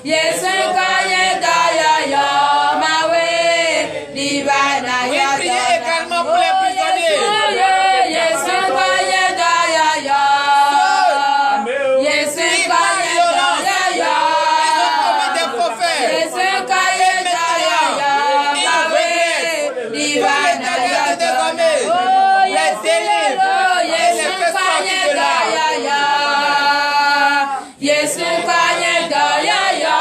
Yesu kanye daya ya mawe divana Oui, ya priez également pour les prisonniers. Yesu kanye daya ya Yesu kanye daya ya Ils ont commis des faux faits. Yesu kanye daya ya mawe divana ya Les délivre et les fait sortir de là. Yesu kanye daya ya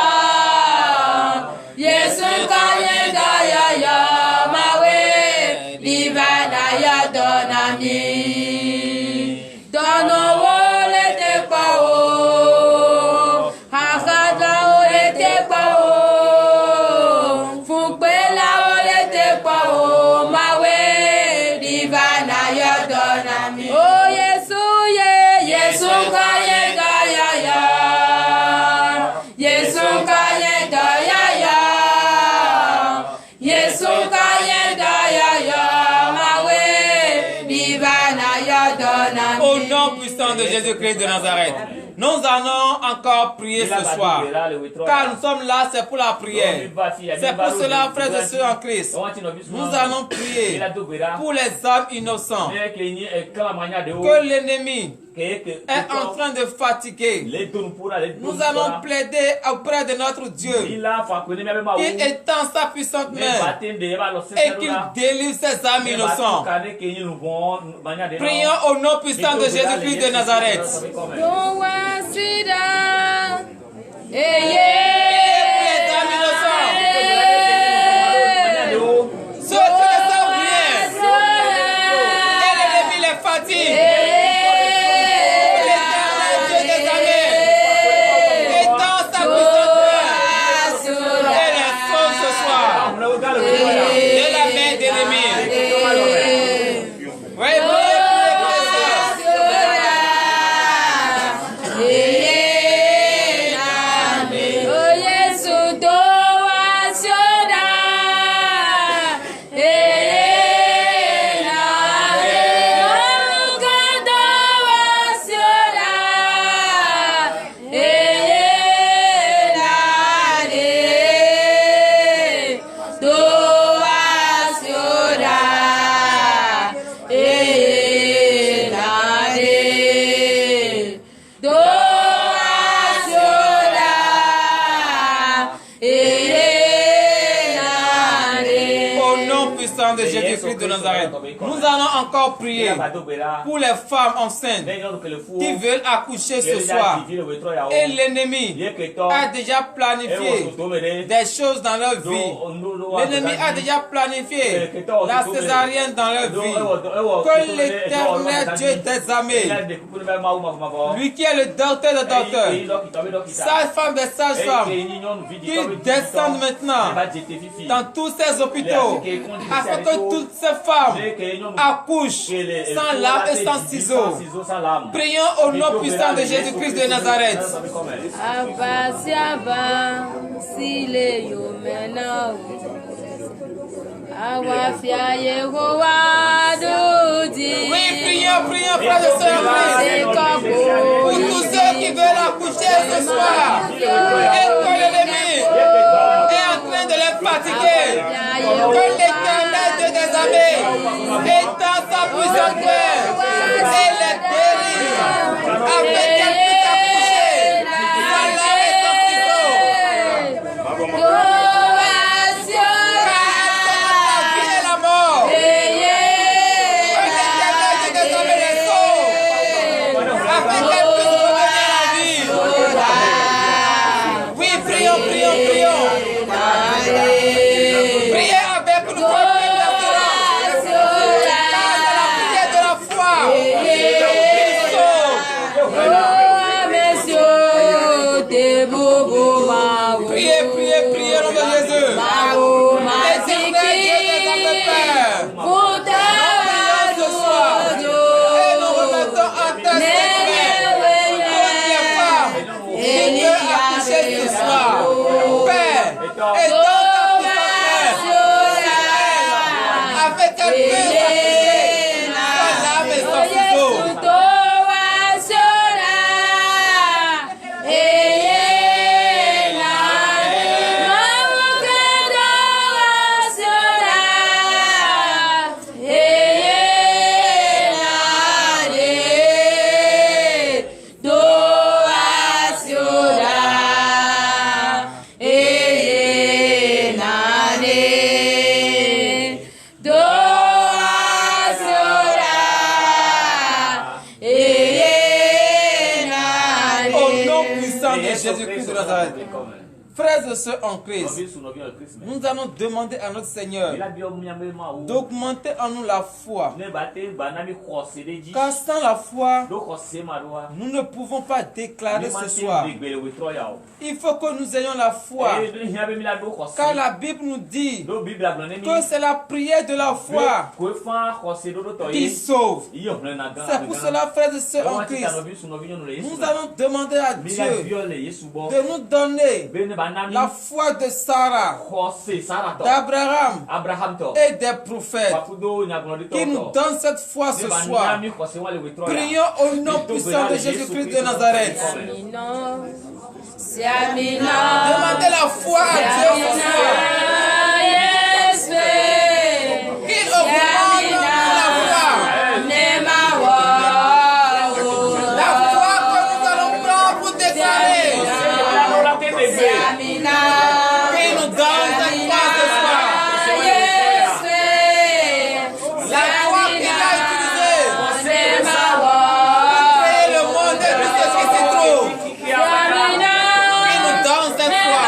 Yesu kanye daya ya mawe divana ya donami dono wole te pao hakada wole te pao fukbela wole te pao mawe divana ya donami oh Yesu ye Yesu kanye daya ya Yesu kanye daya ya Yesu kanye daya ya mawe divana ya donami. Au nom puissant de Jésus-Christ de Nazareth, nous allons encore prier ce soir. Car nous sommes là, c'est pour la prière. C'est pour cela, frères et sœurs en Christ, nous allons prier pour les âmes innocents que l'ennemi est en train de fatiguer. Nous allons plaider auprès de notre Dieu qu'il étend sa puissante main et qu'il délivre ses âmes innocents. Prions au nom puissant de Jésus-Christ de Nazareth. Ceux qui le savent bien et l'ennemi les fatigue. De Jésus-Christ de Nazareth. Nous allons encore prier pour les femmes enceintes qui veulent accoucher ce soir. Et l'ennemi a déjà planifié des choses dans leur vie. L'ennemi a déjà planifié la césarienne dans leur vie. Que l'Éternel Dieu des armées, lui qui est le docteur des docteurs, sage-femme des sages-femmes, qu'il descende maintenant dans tous ces hôpitaux afin que toutes ces femmes accouchent sans lame et sans ciseaux. Prions au nom puissant de Jésus-Christ de Nazareth. Oui, prions, frères et sœurs, pour tous ceux qui veulent accoucher ce soir et que l'ennemi est en train de les fatiguer. Que l'Éternel Dieu des armées étend sa puissante main et les délivre afin qu'elles puissent accoucher sans lame et sans ciseaux. Jésus-Christ de Nazareth. Frères et sœurs en Christ, nous allons demander à notre Seigneur d'augmenter en nous la foi. Car sans la foi, nous ne pouvons pas déclarer ce soir. Il faut que nous ayons la foi. Car la Bible nous dit que c'est la prière de la foi qui sauve. C'est pour cela, frères et sœurs en Christ, nous allons demander à Dieu de nous donner la foi de Sarah, d'Abraham et des prophètes, qui nous donne cette foi ce soir. Prions au nom puissant de Jésus-Christ de Nazareth. Demandez la foi à Dieu ce soir. Qu'il augmente la foi. La foi que nous allons prendre pour déclarer. Qu'il nous donne cette foi ce soir. La foi qu'il a utilisée pour créer le monde et tout ce qui s'y trouve. Qu'il nous donne cette foi.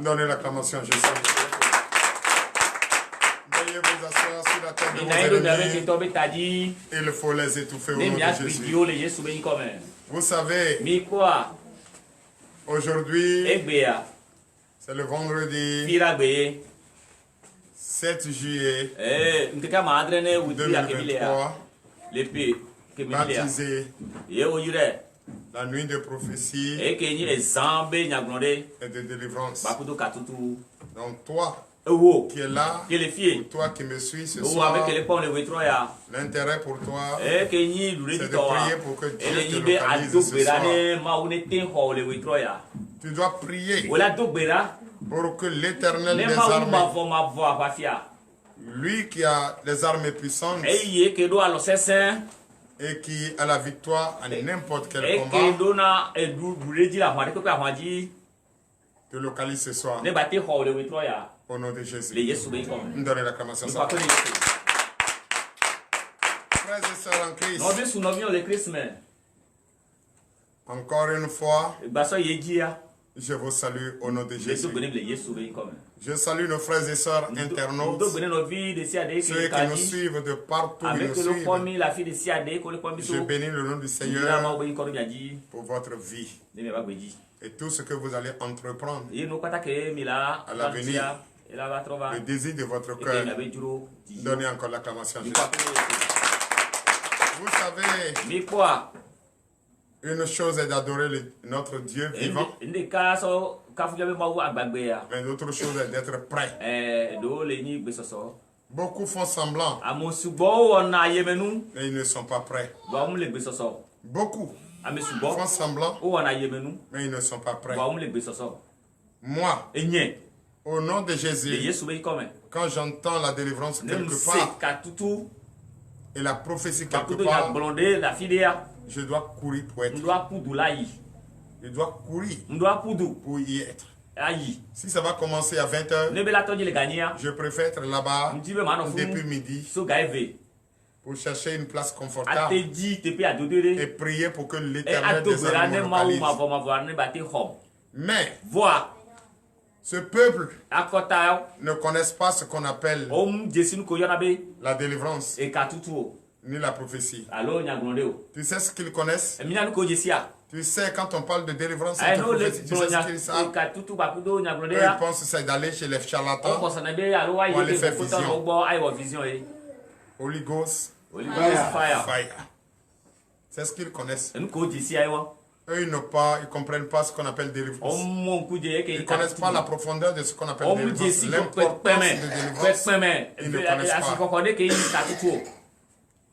Donnez l'acclamation à Jésus. Veuillez vous asseoir sur la tête de vos ennemis. Il faut les étouffer au nom de Jésus. Vous savez, aujourd'hui, c'est le vendredi 7 juillet 2023, baptisé la nuit de prophétie et de délivrance. Donc toi qui es là, ou toi qui me suis ce soir, l'intérêt pour toi, c'est de prier pour que Dieu te localise ce soir. Tu dois prier pour que l'Éternel des armées, lui qui a les armes puissantes et qui a la victoire à n'importe quel combat, te localise ce soir. Au nom de Jésus. Nous donnons l'acclamation. Frères et sœurs en Christ, encore une fois, je vous salue au nom de Jésus. Je salue nos frères et sœurs internautes, ceux qui nous suivent de partout où ils nous suivent. Je bénis le nom du Seigneur pour votre vie et tout ce que vous allez entreprendre à l'avenir. Le désir de votre cœur. Donnez encore l'acclamation à Jésus. Vous savez, une chose est d'adorer notre Dieu vivant, mais l'autre chose est d'être prêt. Beaucoup font semblant, mais ils ne sont pas prêts. Beaucoup font semblant, mais ils ne sont pas prêts. Moi, au nom de Jésus, quand j'entends la délivrance quelque part et la prophétie quelque part, je dois courir pour être. Je dois courir pour y être. Si ça va commencer à 20h, je préfère être là-bas depuis midi pour chercher une place confortable et prier pour que l'Éternel des armées me localise. Mais ce peuple ne connaissent pas ce qu'on appelle la délivrance ni la prophétie. Tu sais ce qu'ils connaissent? Tu sais, quand on parle de délivrance et de prophétie, tu sais ce qu'ils savent? Eux, ils pensent que c'est d'aller chez les charlatans pour aller faire vision. Holy Ghost, fire. C'est ce qu'ils connaissent. Eux, ils ne comprennent pas ce qu'on appelle délivrance. Ils ne connaissent pas la profondeur de ce qu'on appelle délivrance. L'importance de délivrance, ils ne connaissent pas.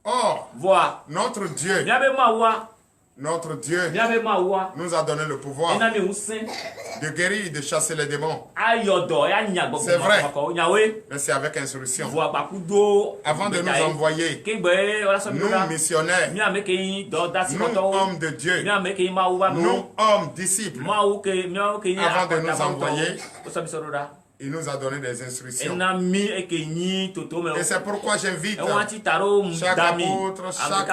Or, notre Dieu nous a donné le pouvoir de guérir et de chasser les démons. C'est vrai, mais c'est avec instruction. Avant de nous envoyer, nous missionnaires, nous hommes de Dieu, nous hommes disciples, avant de nous envoyer, il nous a donné des instructions. Et c'est pourquoi j'invite chaque apôtre, chaque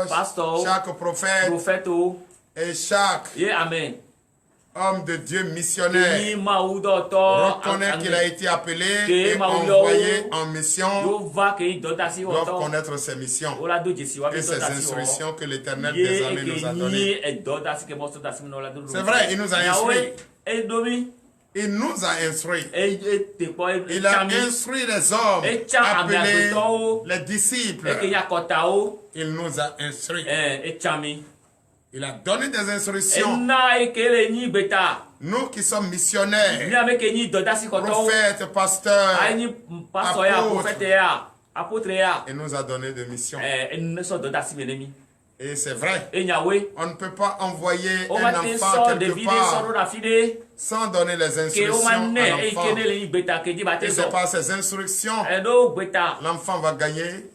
pasteur, chaque prophète et chaque homme de Dieu missionnaire reconnaît qu'il a été appelé et envoyé en mission, doivent connaître ses missions et ses instructions que l'Éternel des armées nous a données. C'est vrai, il nous a instruits. Il nous a instruits. Il a instruit les hommes appelés les disciples. Il nous a instruits. Il a donné des instructions. Nous qui sommes missionnaires, prophètes, pasteurs, apôtres, il nous a donné des missions. Et c'est vrai, on ne peut pas envoyer un enfant quelque part sans donner les instructions à l'enfant. Et c'est par ces instructions, l'enfant va gagner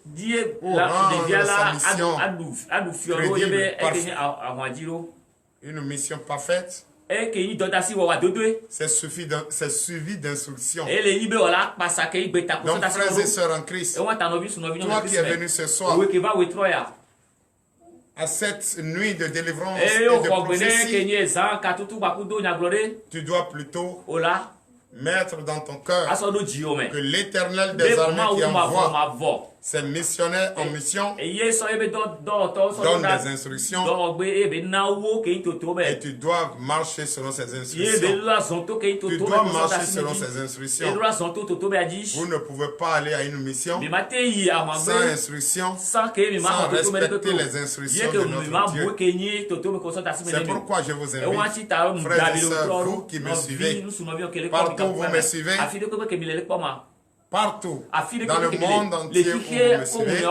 ou rendre sa mission crédible, parfaite. Une mission parfaite, c'est suivi d'instructions. Donc frères et sœurs en Christ, toi qui es venu ce soir, à cette nuit de délivrance et de prophétie, tu dois plutôt mettre dans ton cœur que l'Éternel des armées qui envoie ses missionnaires en mission donne des instructions et tu dois marcher selon ces instructions. Tu dois marcher selon ces instructions. Vous ne pouvez pas aller à une mission sans instruction, sans respecter les instructions de notre Dieu. C'est pourquoi je vous invite, frères et sœurs, vous qui me suivez, partout où vous me suivez, partout dans le monde entier où vous me suivez,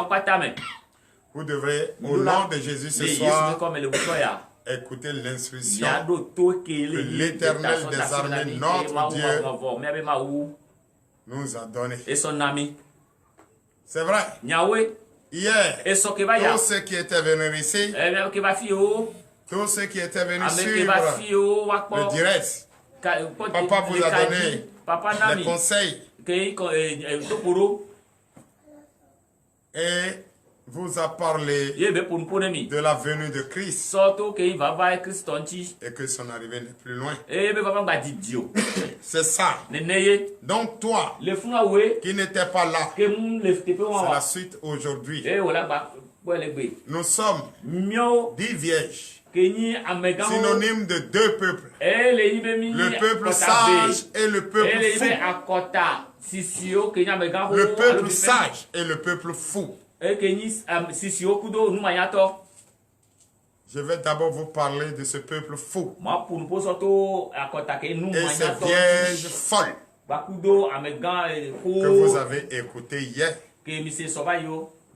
vous devrez, au nom de Jésus ce soir, écouter l'instruction que l'Éternel des armées, notre Dieu, nous a donnée. C'est vrai. Hier, tous ceux qui étaient venus ici, tous ceux qui étaient venus suivre le direct, papa vous a donné les conseils et vous a parlé de la venue de Christ et que son arrivée n'est plus loin. C'est ça. Donc toi, qui n'étais pas là, c'est la suite aujourd'hui. Nous sommes 10 vierges, synonyme de deux peuples. Le peuple sage et le peuple fou. Le peuple sage et le peuple fou. Je vais d'abord vous parler de ce peuple fou et ces vierges folles que vous avez écoutées hier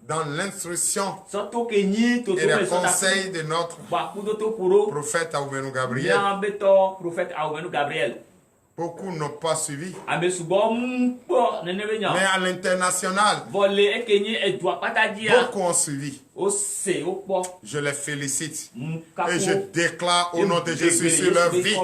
dans l'instruction et les conseils de notre prophète Aoubenou Gabriel. Beaucoup n'ont pas suivi. Mais à l'international, beaucoup ont suivi. Je les félicite. Et je déclare au nom de Jésus sur leur vie,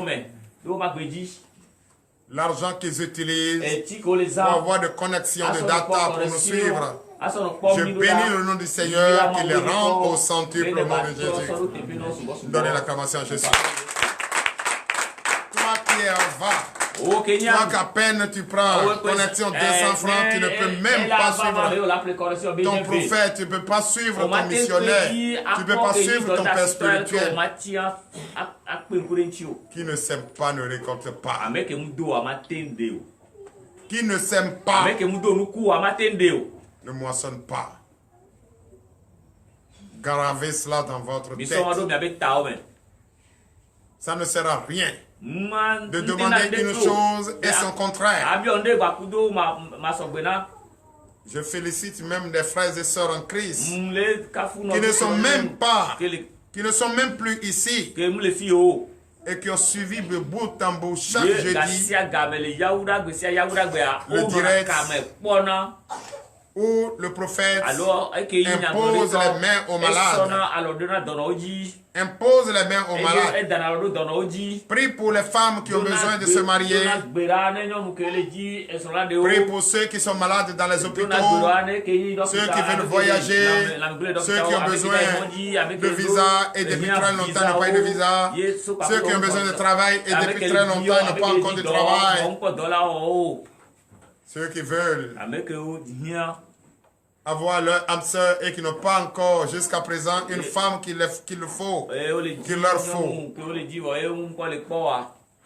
l'argent qu'ils utilisent pour avoir de connexion, de data pour nous suivre. Je bénis le nom du Seigneur qui les rend au centuple au nom de Jésus. Donnez l'acclamation à Jésus. Pierre, va. Au Kenya. Toi qu'à peine tu prends connexion 200 francs, tu ne peux même pas suivre ton prophète, tu ne peux pas suivre ton missionnaire, tu ne peux pas suivre ton père spirituel. Qui ne sème pas ne récolte pas. Qui ne sème pas ne moissonne pas. Gravez cela dans votre tête. Ça ne sert à rien de demander une chose et son contraire. Je félicite même des frères et sœurs en Christ qui ne sont même pas, qui ne sont même plus ici et qui ont suivi de bout en bout chaque jeudi le direct où le prophète impose les mains aux malades. Impose les mains aux malades. Prie pour les femmes qui ont besoin de se marier. Prie pour ceux qui sont malades dans les hôpitaux. Ceux qui veulent voyager. Ceux qui ont besoin de visa et depuis très longtemps n'ont pas eu de visa. Ceux qui ont besoin de travail et depuis très longtemps n'ont pas encore de travail. Ceux qui veulent avoir leur âme sœur et qui n'ont pas encore jusqu'à présent une femme qu'il leur faut.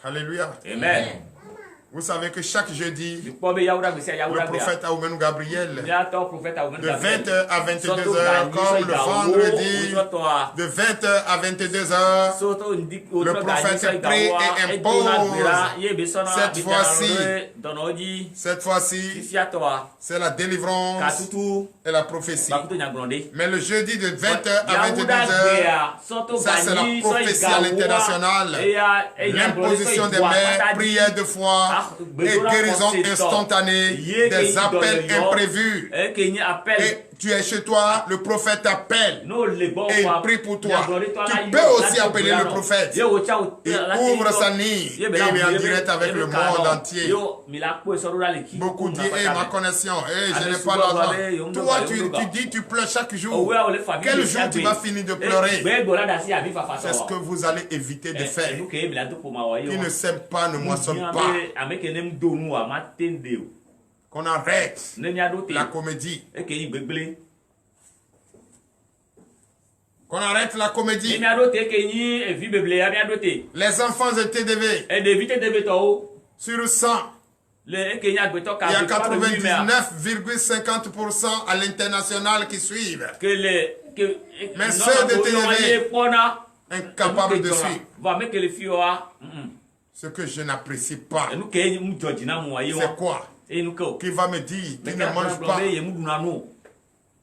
Alléluia. Amen. Vous savez que chaque jeudi, le prophète Aoumenou Gabriel, de 20h à 22h, comme le vendredi, de 20h à 22h, le prophète prie et impose. Cette fois-ci, c'est la délivrance et la prophétie. Mais le jeudi de 20h à 22h, ça c'est la prophétie à l'international. L'imposition des mains, prière de foi, et guérison instantanée, des appels imprévus. Et tu es chez toi, le prophète t'appelle et il prie pour toi. Tu peux aussi appeler le prophète. Il ouvre sa niche et il est en direct avec le monde entier. Beaucoup disent, ma connexion, je n'ai pas l'argent. Toi, tu dis, tu pleures chaque jour. Quel jour tu vas finir de pleurer? C'est ce que vous allez éviter de faire. Qui ne sème pas, ne moissonne pas. Qu'on arrête la comédie. Qu'on arrête la comédie. Les enfants de TDV, sur 100, il y a 99,50% à l'international qui suivent. Mais ceux de TDV, incapables de suivre. Ce que je n'apprécie pas, c'est quoi? Qui va me dire qu'il ne mange pas?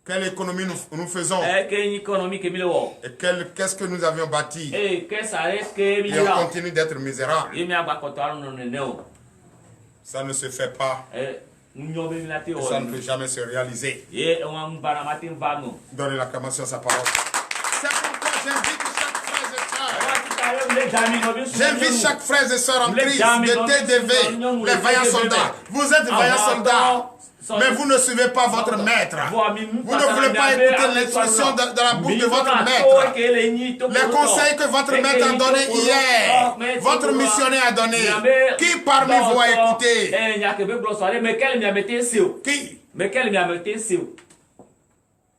Quelle économie nous faisons? Et qu'est-ce que nous avions bâti? Et on continue d'être misérable. Ça ne se fait pas. Et ça ne peut jamais se réaliser. Donnez l'acclamation à sa parole. C'est pourquoi j'invite chaque frère et sœur en Christ de TDV, les vaillants soldats. Vous êtes vaillants soldats, mais vous ne suivez pas votre maître. Vous ne voulez pas écouter l'instruction de la bouche de votre maître. Les conseils que votre maître a donnés hier, votre missionnaire a donné. Qui parmi vous a écouté? Qui?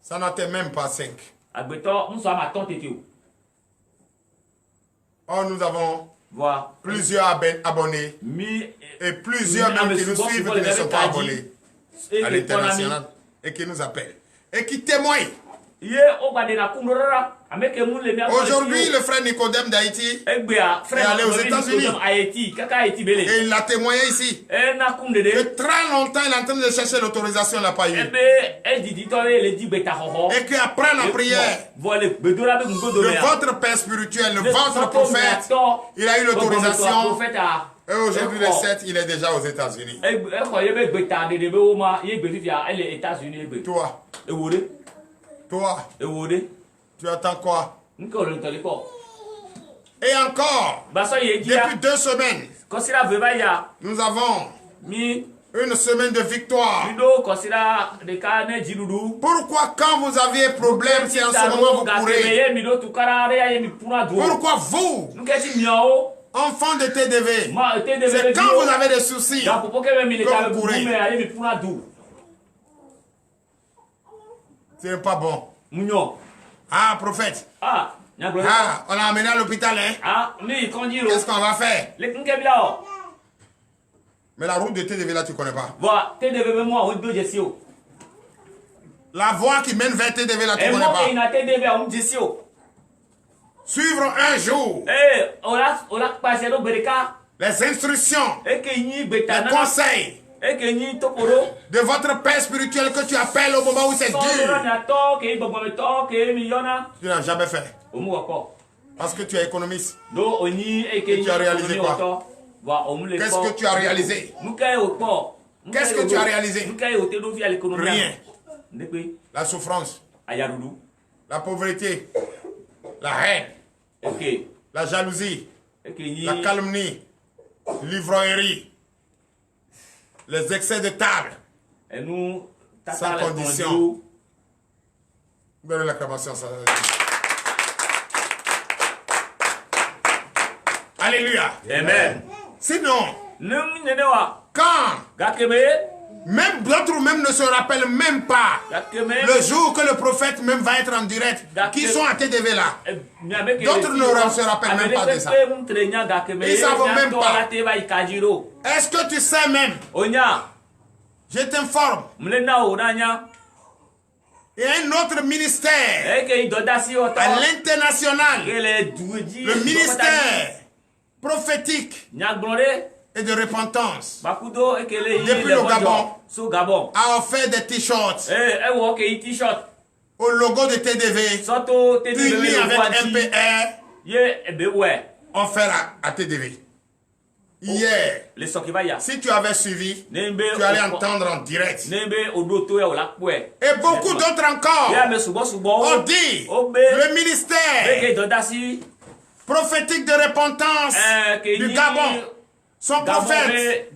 Ça n'atteint même pas 5. Oh, nous avons plusieurs abonnés et plusieurs même qui nous suivent qui ne sont pas abonnés à l'international et qui nous appellent et qui témoignent. Aujourd'hui, le frère Nicodème d'Haïti est allé aux États-Unis et il l'a témoigné ici. Et très longtemps, il est en train de chercher l'autorisation, il n'a pas eu. Et qu'après la prière, votre père spirituel, votre prophète, il a eu l'autorisation. Et aujourd'hui, le 7, il est déjà aux États-Unis. Toi, tu attends quoi? Et encore, depuis 2 semaines, nous avons une semaine de victoire. Pourquoi quand vous aviez problème, si en ce moment vous courez? Pourquoi vous, Enfant de TDV, c'est quand vous avez des soucis que vous courez. Ce n'est pas bon. Ah, prophète. Ah, on l'a amené à l'hôpital, hein? Qu'est-ce qu'on va faire? Mais la route de TDV là, tu ne connais pas. La voie qui mène vers TDV là, tu ne connais pas. Suivre un jour les instructions, les conseils de votre père spirituel que tu appelles au moment où c'est dur. Tu n'as jamais fait. Parce que tu es économiste. Et tu as réalisé quoi? Qu'est-ce que tu as réalisé? Qu'est-ce que tu as réalisé? Rien. La souffrance, la pauvreté, la haine, la jalousie, la calomnie, l'ivrognerie, les excès de table, sans condition. Donnez l'acclamation. Alléluia. Amen. Sinon, quand même d'autres même ne se rappellent même pas le jour que le prophète même va être en direct, qui sont à TDV là. D'autres ne se rappellent même pas de ça. Ils ne savent même pas. Est-ce que tu sais même? Je t'informe. Il y a un autre ministère à l'international, le ministère prophétique et de repentance. Depuis le Gabon, a offert des t-shirts au logo de TDV, unis avec MPR, offert à TDV. Hier, si tu avais suivi, tu allais entendre en direct. Et beaucoup d'autres encore ont dit le ministère prophétique de repentance du Gabon, son prophète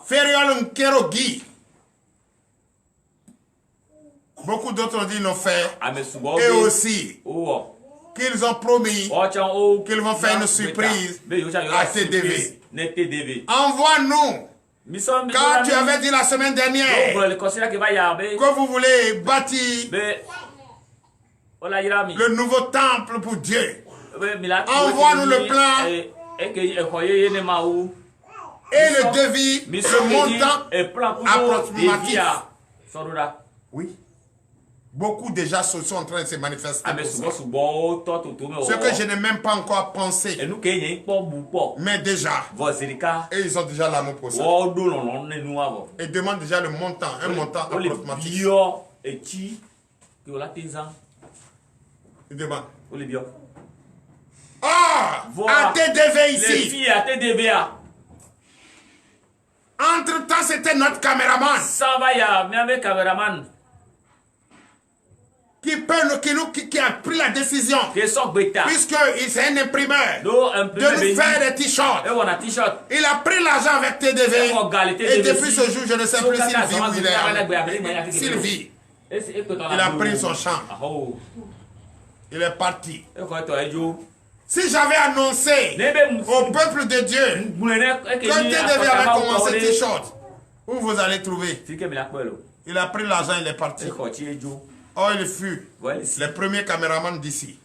Feriol Nkerogi. Beaucoup d'autres ont dit l'ont fait. Et aussi qu'ils ont promis qu'ils vont faire une surprise à TDV. Envoie-nous. Car tu avais dit la semaine dernière que vous voulez bâtir le nouveau temple pour Dieu. Envoie-nous le plan et le devis, le montant approximatif. Oui. Beaucoup déjà sont en train de se manifester. Ce que je n'ai même pas encore pensé. Mais déjà. Et ils ont déjà l'amour pour ça. Et demandent déjà le montant, un montant approximatif. Ils demandent. Ah! À TDV ici. Entre-temps, c'était notre caméraman. Qui a pris la décision, puisque c'est un imprimeur, de nous faire des t-shirts. Il a pris l'argent avec TDV et depuis ce jour, je ne sais plus s'il vit ou il est. S'il vit, il a pris son champ. Il est parti. Si j'avais annoncé au peuple de Dieu que TDV avait commencé t-shirt, où vous allez trouver? Il a pris l'argent, il est parti. Oh, il fut le premier caméraman d'ici.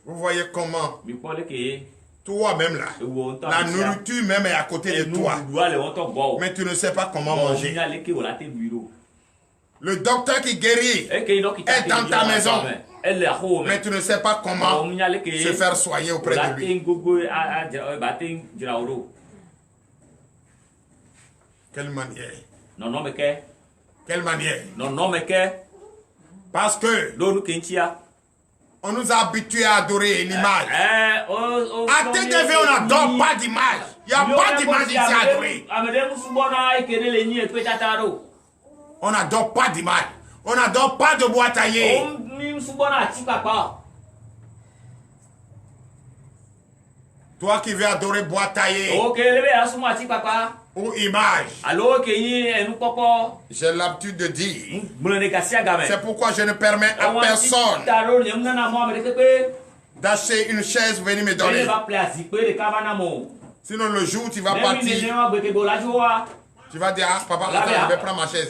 Vous voyez comment toi-même là, la nourriture même est à côté de toi. Mais tu ne sais pas comment manger. Le docteur qui guérit est dans ta maison. Mais tu ne sais pas comment se faire soigner auprès de lui. Quelle manière? Quelle manière? Parce que on nous a habitués à adorer l'image. À TDV, on n'adore pas d'image. Il n'y a pas d'image ici à adorer. On n'adore pas d'image. On n'adore pas de bois taillé. Toi qui veux adorer bois taillé, ou image. J'ai l'habitude de dire, c'est pourquoi je ne permets à personne d'acheter une chaise, venir me donner. Sinon le jour où tu vas partir, tu vas dire, ah papa, attends, je vais prendre ma chaise.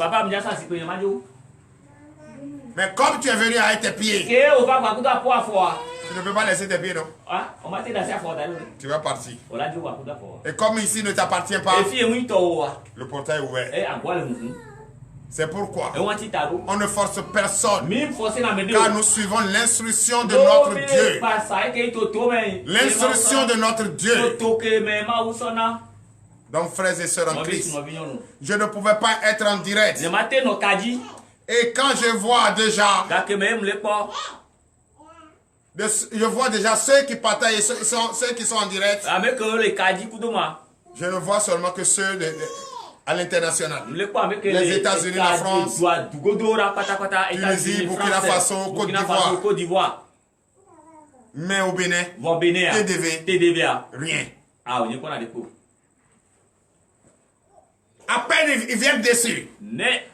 Mais comme tu es venu avec tes pieds, tu ne peux pas laisser tes pieds, non? Tu vas partir. Et comme ici ne t'appartient pas, le portail est ouvert. C'est pourquoi on ne force personne, car nous suivons l'instruction de notre Dieu. L'instruction de notre Dieu. Donc, frères et sœurs en Christ, je ne pouvais pas être en direct. Et quand je vois déjà, je vois déjà ceux qui partagent et ceux qui sont en direct, je ne vois seulement que ceux à l'international. Les États-Unis, la France, Tunisie, Burkina Faso, Côte d'Ivoire. Mais au Bénin, TDV, rien. À peine ils viennent dessus.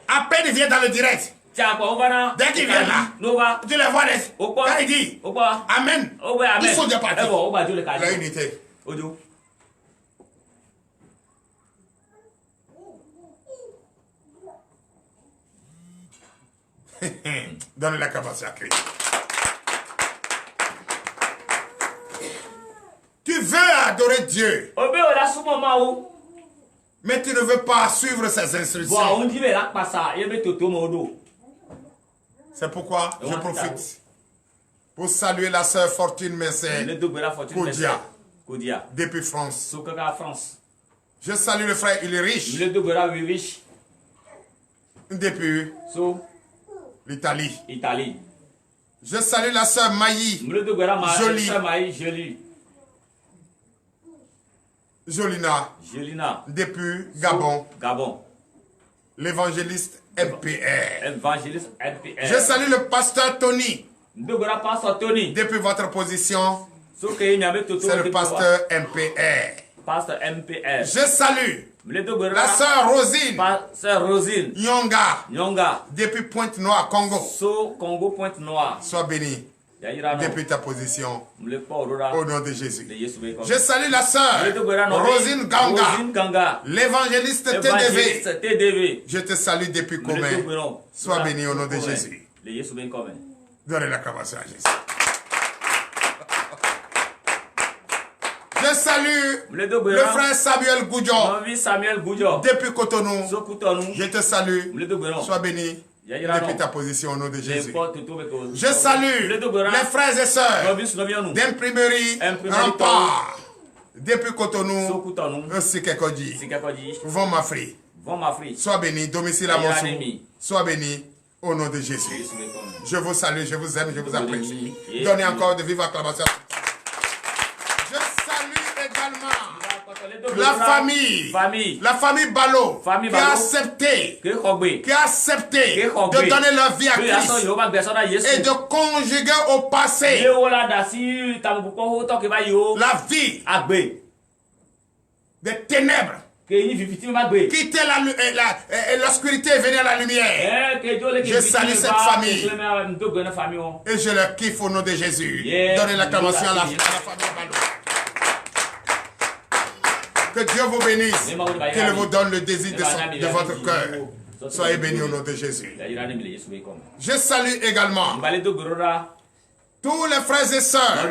À peine ils viennent dans le direct. Dès qu'ils viennent là, tu les vois quand il dit Amen. Ils sont déjà partis. La unité. Donne la capacité à Christ. Tu veux adorer Dieu, mais tu ne veux pas suivre ses instructions. C'est pourquoi je profite pour saluer la sœur Fortune Messé Kodia depuis France. Je salue le frère Ulrich depuis l'Italie. Je salue la sœur Maï Jolina depuis Gabon. L'évangéliste MPR. Je salue le pasteur Tony depuis votre position. C'est le pasteur MPR. Je salue la sœur Rosine Nyonga depuis Pointe-Noire, Congo. Sois béni depuis ta position au nom de Jésus. Je salue la sœur Rosine Ganga, l'évangéliste TDV. Je te salue depuis Commun. Sois béni au nom de Jésus. Donnez l'acclamation à Jésus. Je salue le frère Samuel Goudjo depuis Cotonou. Je te salue. Sois béni depuis ta position au nom de Jésus. Je salue les frères et sœurs d'imprimerie Rempart depuis Cotonou. Sikekodji. Von Mafri. Sois béni. Domicile à Monsou. Sois béni au nom de Jésus. Je vous salue, je vous aime, je vous apprécie. Donnez encore de vives acclamations. La famille Balo qui a accepté de donner leur vie à Christ et de conjuguer au passé la vie des ténèbres, quitter l'obscurité et venir à la lumière. Je salue cette famille et je leur kiffe au nom de Jésus. Donnez l'acclamation à la famille Balo. Que Dieu vous bénisse, qu'il vous donne le désir de votre cœur. Soyez bénis au nom de Jésus. Je salue également tous les frères et sœurs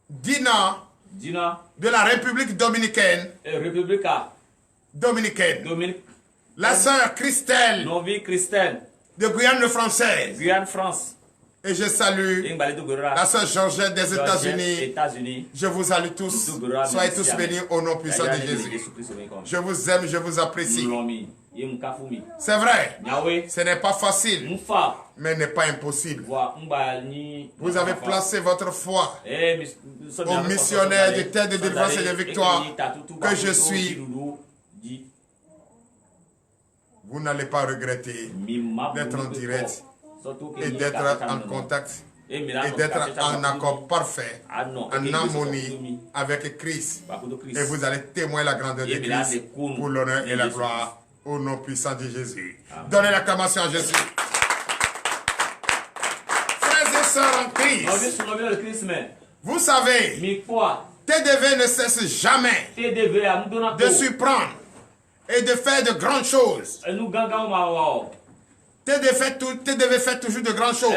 Dina de la République dominicaine, la sœur Christelle de Guyane française. Et je salue la sœur Georgette des États-Unis. Je vous salue tous. Soyez tous bénis au nom puissant de Jésus. Je vous aime, je vous apprécie. C'est vrai, ce n'est pas facile, mais n'est pas impossible. Vous avez placé votre foi au missionnaire de terre de délivrance et de victoire que je suis. Vous n'allez pas regretter d'être en direct et d'être en contact et d'être en accord parfait, en harmonie avec Christ. Et vous allez témoigner la grandeur de Christ pour l'honneur et la gloire au nom puissant de Jésus. Donnez l'acclamation à Jésus. Frères et sœurs en Christ, vous savez, TDV ne cesse jamais de surprendre et de faire de grandes choses. TDV fait toujours de grandes choses.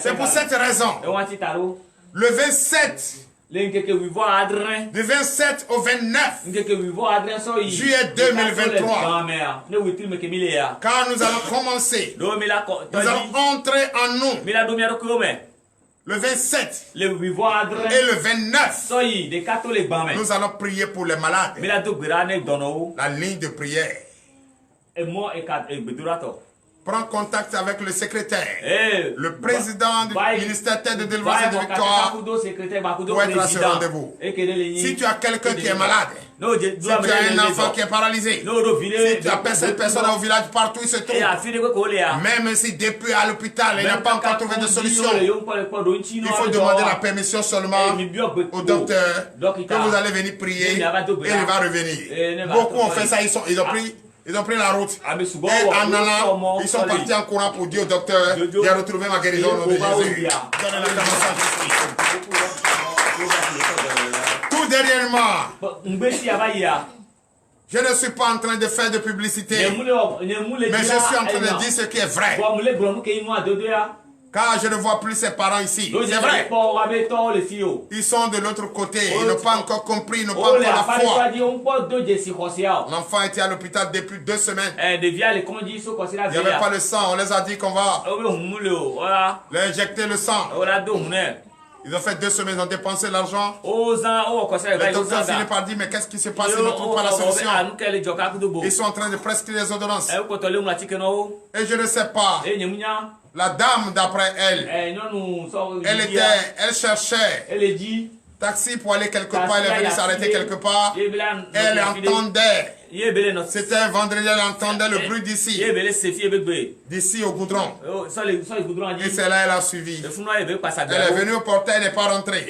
C'est pour cette raison, le 27, du 27 au 29 juillet 2023, quand nous allons commencer, nous allons entrer en nous. Le 27 et le 29, nous allons prier pour les malades. La ligne de prière. Prends contact avec le secrétaire, le président du ministère de délivrance et de victoire pour être à ce rendez-vous. Si tu as quelqu'un qui est malade, si tu as un enfant qui est paralysé, si tu as cette personne au village, partout il se trouve, même si depuis à l'hôpital il n'a pas encore trouvé de solution, il faut demander la permission seulement au docteur que vous allez venir prier et il va revenir. Beaucoup ont fait ça, ils ont pris la route. Et en allant, ils sont partis en courant pour dire au docteur, j'ai retrouvé ma guérison au nom de Jésus. Tout dernièrement, je ne suis pas en train de faire de publicité, mais je suis en train de dire ce qui est vrai. Car je ne vois plus ses parents ici. C'est vrai. Ils sont de l'autre côté. Ils n'ont pas encore compris. Ils n'ont pas encore la foi. L'enfant était à l'hôpital depuis 2 semaines. Il n'y avait pas le sang. On les a dit qu'on va leur injecter le sang. Ils ont fait 2 semaines, ils ont dépensé l'argent. Le docteur finit par dire, mais qu'est-ce qui se passe? Ils ne trouvent pas la solution. Ils sont en train de prescrire les ordonnances. Et je ne sais pas. La dame, d'après elle, elle cherchait taxi pour aller quelque part, elle est venue s'arrêter quelque part. Elle entendait, c'était un vendredi, elle entendait le bruit d'ici au goudron. Et c'est là elle a suivi. Elle est venue au portail, elle n'est pas rentrée.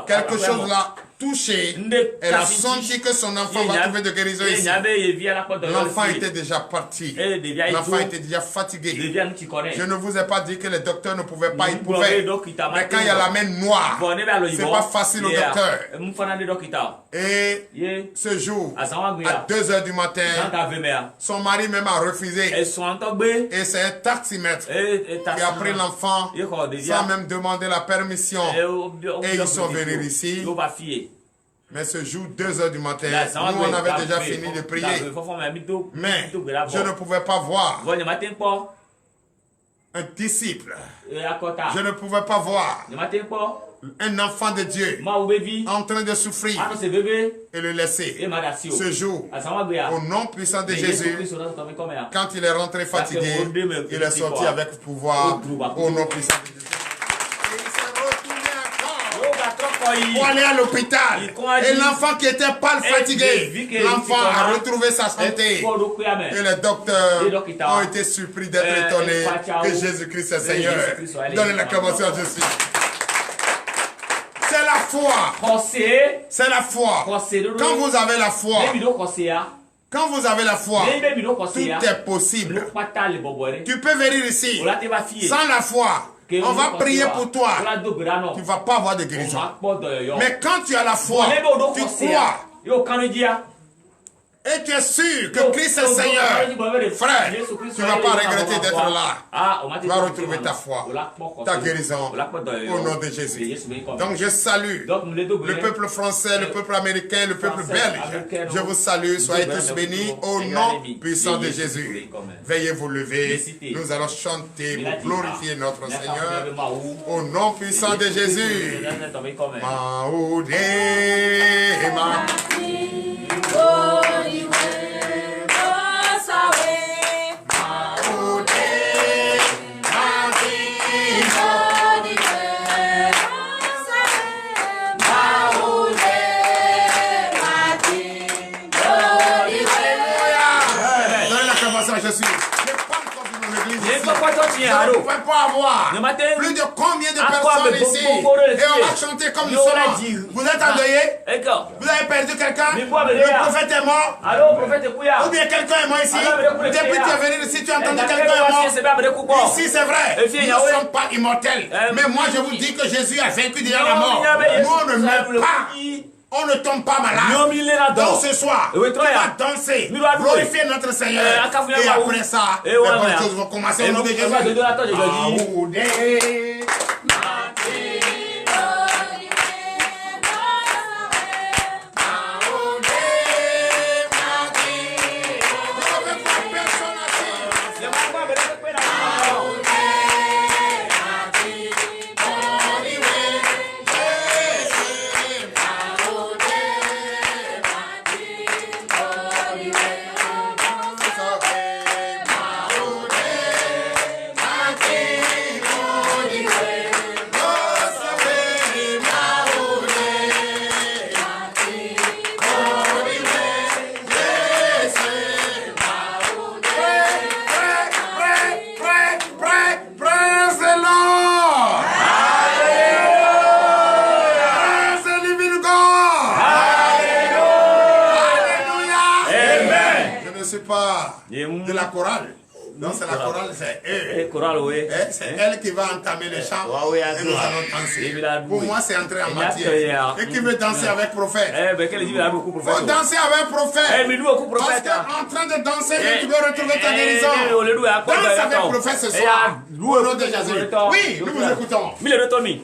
Quelque chose l'a touché, elle a senti que son enfant va trouver de guérison ici. L'enfant était déjà parti. L'enfant était déjà fatigué. Je ne vous ai pas dit que les docteurs ne pouvaient pas, ils pouvaient. Mais quand il y a la main noire, c'est pas facile au docteur. Et ce jour, à 2 h du matin, son mari même a refusé. Et c'est un taximètre qui a pris l'enfant sans même demander la permission. Et ils sont venus ici. Mais ce jour, 2 h du matin, nous on avait déjà fini de prier. Mais je ne pouvais pas voir un disciple. Je ne pouvais pas voir un enfant de Dieu en train de souffrir et le laisser. Ce jour, au nom puissant de Jésus, quand il est rentré fatigué, il est sorti avec pouvoir au nom puissant de Jésus. Pour aller à l'hôpital. Et l'enfant qui était pas fatigué, l'enfant a retrouvé sa santé. Et les docteurs ont été surpris d'être étonnés que Jésus-Christ est Seigneur. Donnez l'acclamation à Jésus. C'est la foi. C'est la foi. Quand vous avez la foi, tout est possible. Tu peux venir ici sans la foi. On va prier pour toi. Tu ne vas pas avoir de guérison. Mais quand tu as la foi, tu crois. Et tu es sûr que Christ est Seigneur. Frère, tu ne vas pas regretter d'être là. Tu vas retrouver ta foi, ta guérison au nom de Jésus. Donc je salue le peuple français, le peuple américain, le peuple belge. Je vous salue. Soyez tous bénis au nom puissant de Jésus. Veuillez vous lever. Nous allons chanter pour glorifier notre Seigneur au nom puissant de Jésus. Maoudé, ne pouvez pas avoir plus de combien de personnes ici. Et on va chanter comme nous sommes. Vous êtes endeuillé? Vous avez perdu quelqu'un? Le prophète est mort? Ou bien quelqu'un est mort ici? Depuis que tu es venu ici, tu as entendu quelqu'un est mort? Ici, c'est vrai. Nous ne sommes pas immortels. Mais moi, je vous dis que Jésus a vaincu déjà la mort. Nous, on ne meurt pas. On ne tombe pas malade. Donc ce soir, tu vas danser, glorifier notre Seigneur. Et après ça, les bonnes choses vont commencer au nom de Jésus. De la chorale. Non, c'est la chorale, c'est eux. C'est elle qui va entamer le chant et nous allons danser. Pour moi, c'est entrer en matière. Et qui veut danser avec prophète? Faut danser avec prophète. Parce qu'en train de danser, tu veux retrouver ta guérison. Danse avec prophète ce soir. Au nom de Jésus. Oui, nous vous écoutons. Quelqu'un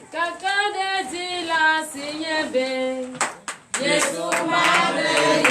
de dit la signe B. Jésus m'a réveillé.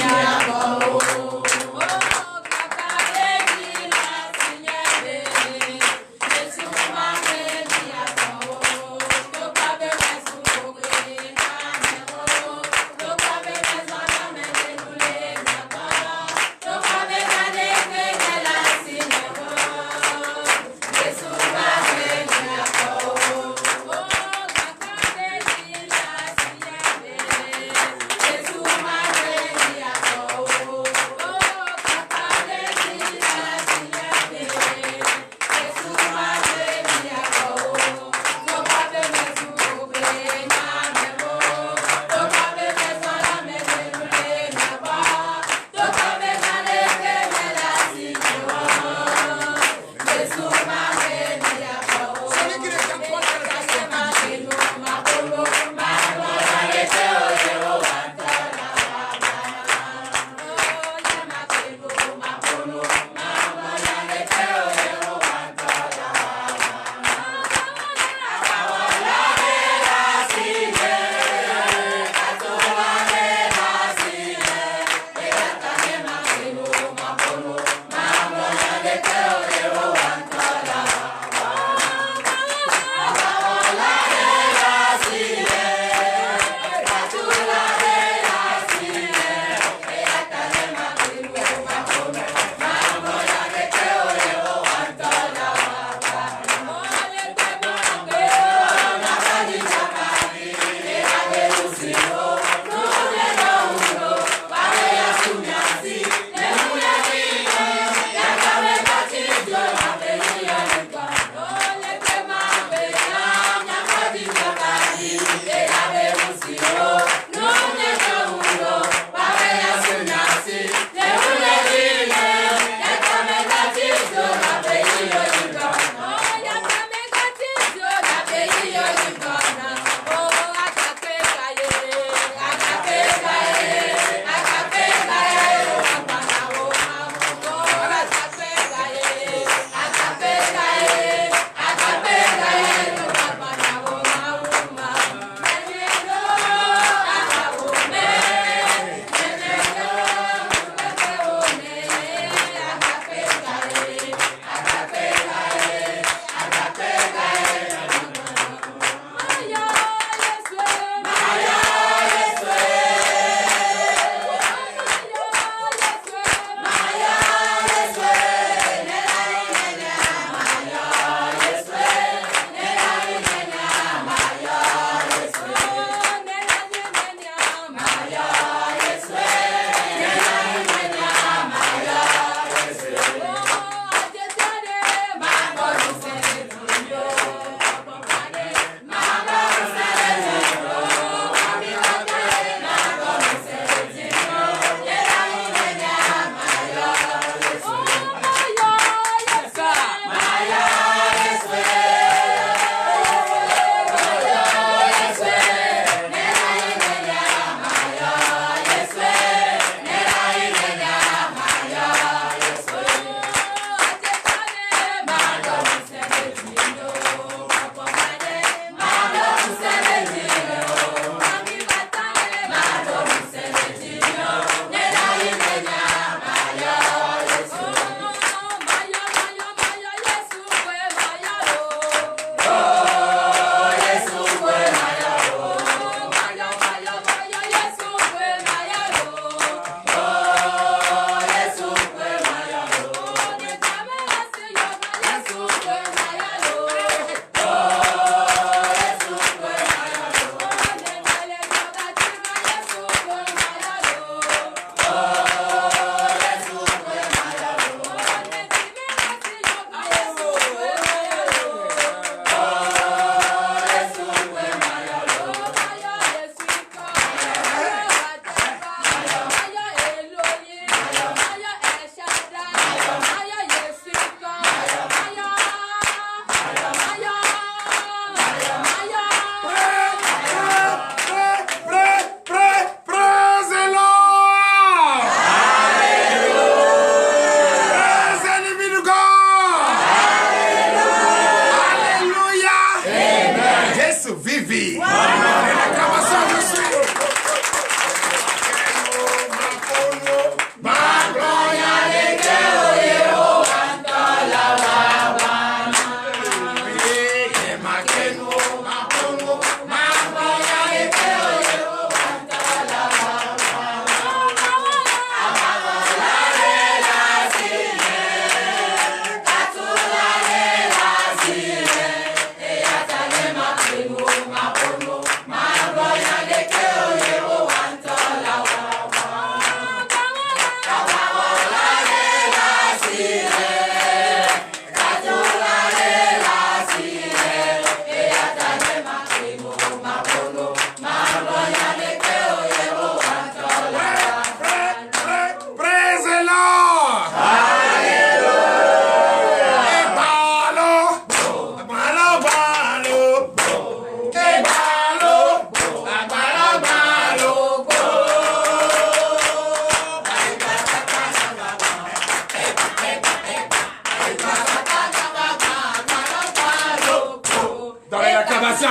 vie. L'acclamation, je suis.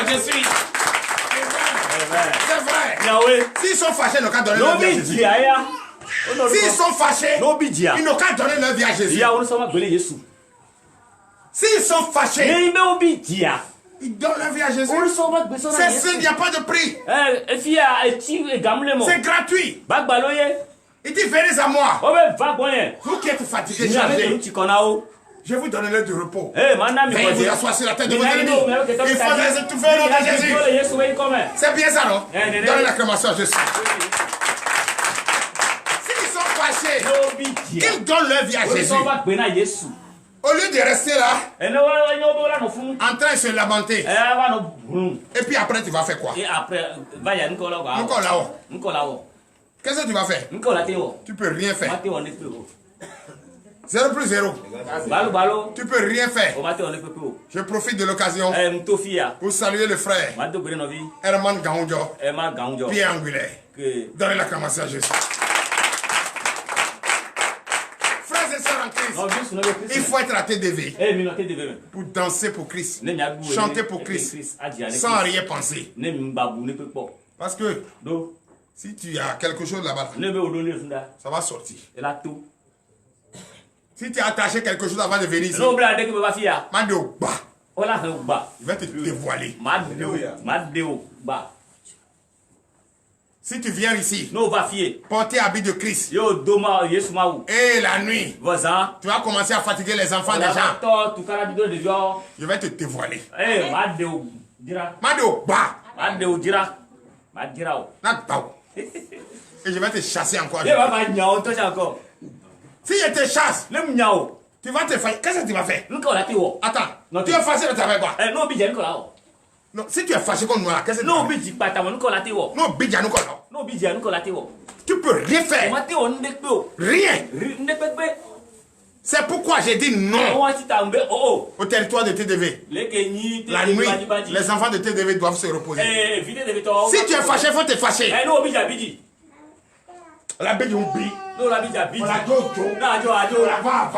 Je suis. C'est vrai. S'ils sont fâchés, ils n'ont qu'à donner leur vie à Jésus. S'ils sont fâchés, ils n'ont qu'à donner leur vie à Jésus. S'ils sont fâchés, ils donnent leur vie à Jésus. C'est ça, il n'y a pas de prix. C'est gratuit. Il dit, venez à moi. Vous qui êtes fatigués, chargés. Je vais vous donner l'heure du repos. Veuillez vous asseoir sur la tête de vos ennemis. Il faut les étouffer au nom de Jésus. C'est bien ça, non? Donnez l'acclamation à Jésus. S'ils sont fâchés, qu'ils donnent leur vie à Jésus. Au lieu de rester là, en train de se lamenter. Et puis après, tu vas faire quoi? Encore là-haut. Qu'est-ce que tu vas faire? Tu peux rien faire. 0 plus 0. Tu peux rien faire. Je profite de l'occasion pour saluer le frère Herman Gaoundjo, pied angulaire. Donnez l'acclamation à Jésus. Frères et sœurs en Christ, il faut être à TDV pour danser pour Christ, chanter pour Christ, sans rien penser. Parce que si tu as quelque chose là-bas, ça va sortir. Si tu as attaché quelque chose avant de venir ici, il va te dévoiler. Si tu viens ici, porter habit de Christ, et la nuit, tu vas commencer à fatiguer les enfants des gens, je vais te dévoiler. Et je vais te chasser encore. Si je te chasse, tu vas te faire. Qu'est-ce que tu vas faire? Attends, tu es fâché de travailler quoi? Non, si tu es fâché contre moi, qu'est-ce que tu vas faire? Tu peux rien faire. Rien. C'est pourquoi j'ai dit non au territoire de TDV. La nuit, les enfants de TDV doivent se reposer. Si tu es fâché, il faut te fâcher. La bille oublie. La jojo. La va.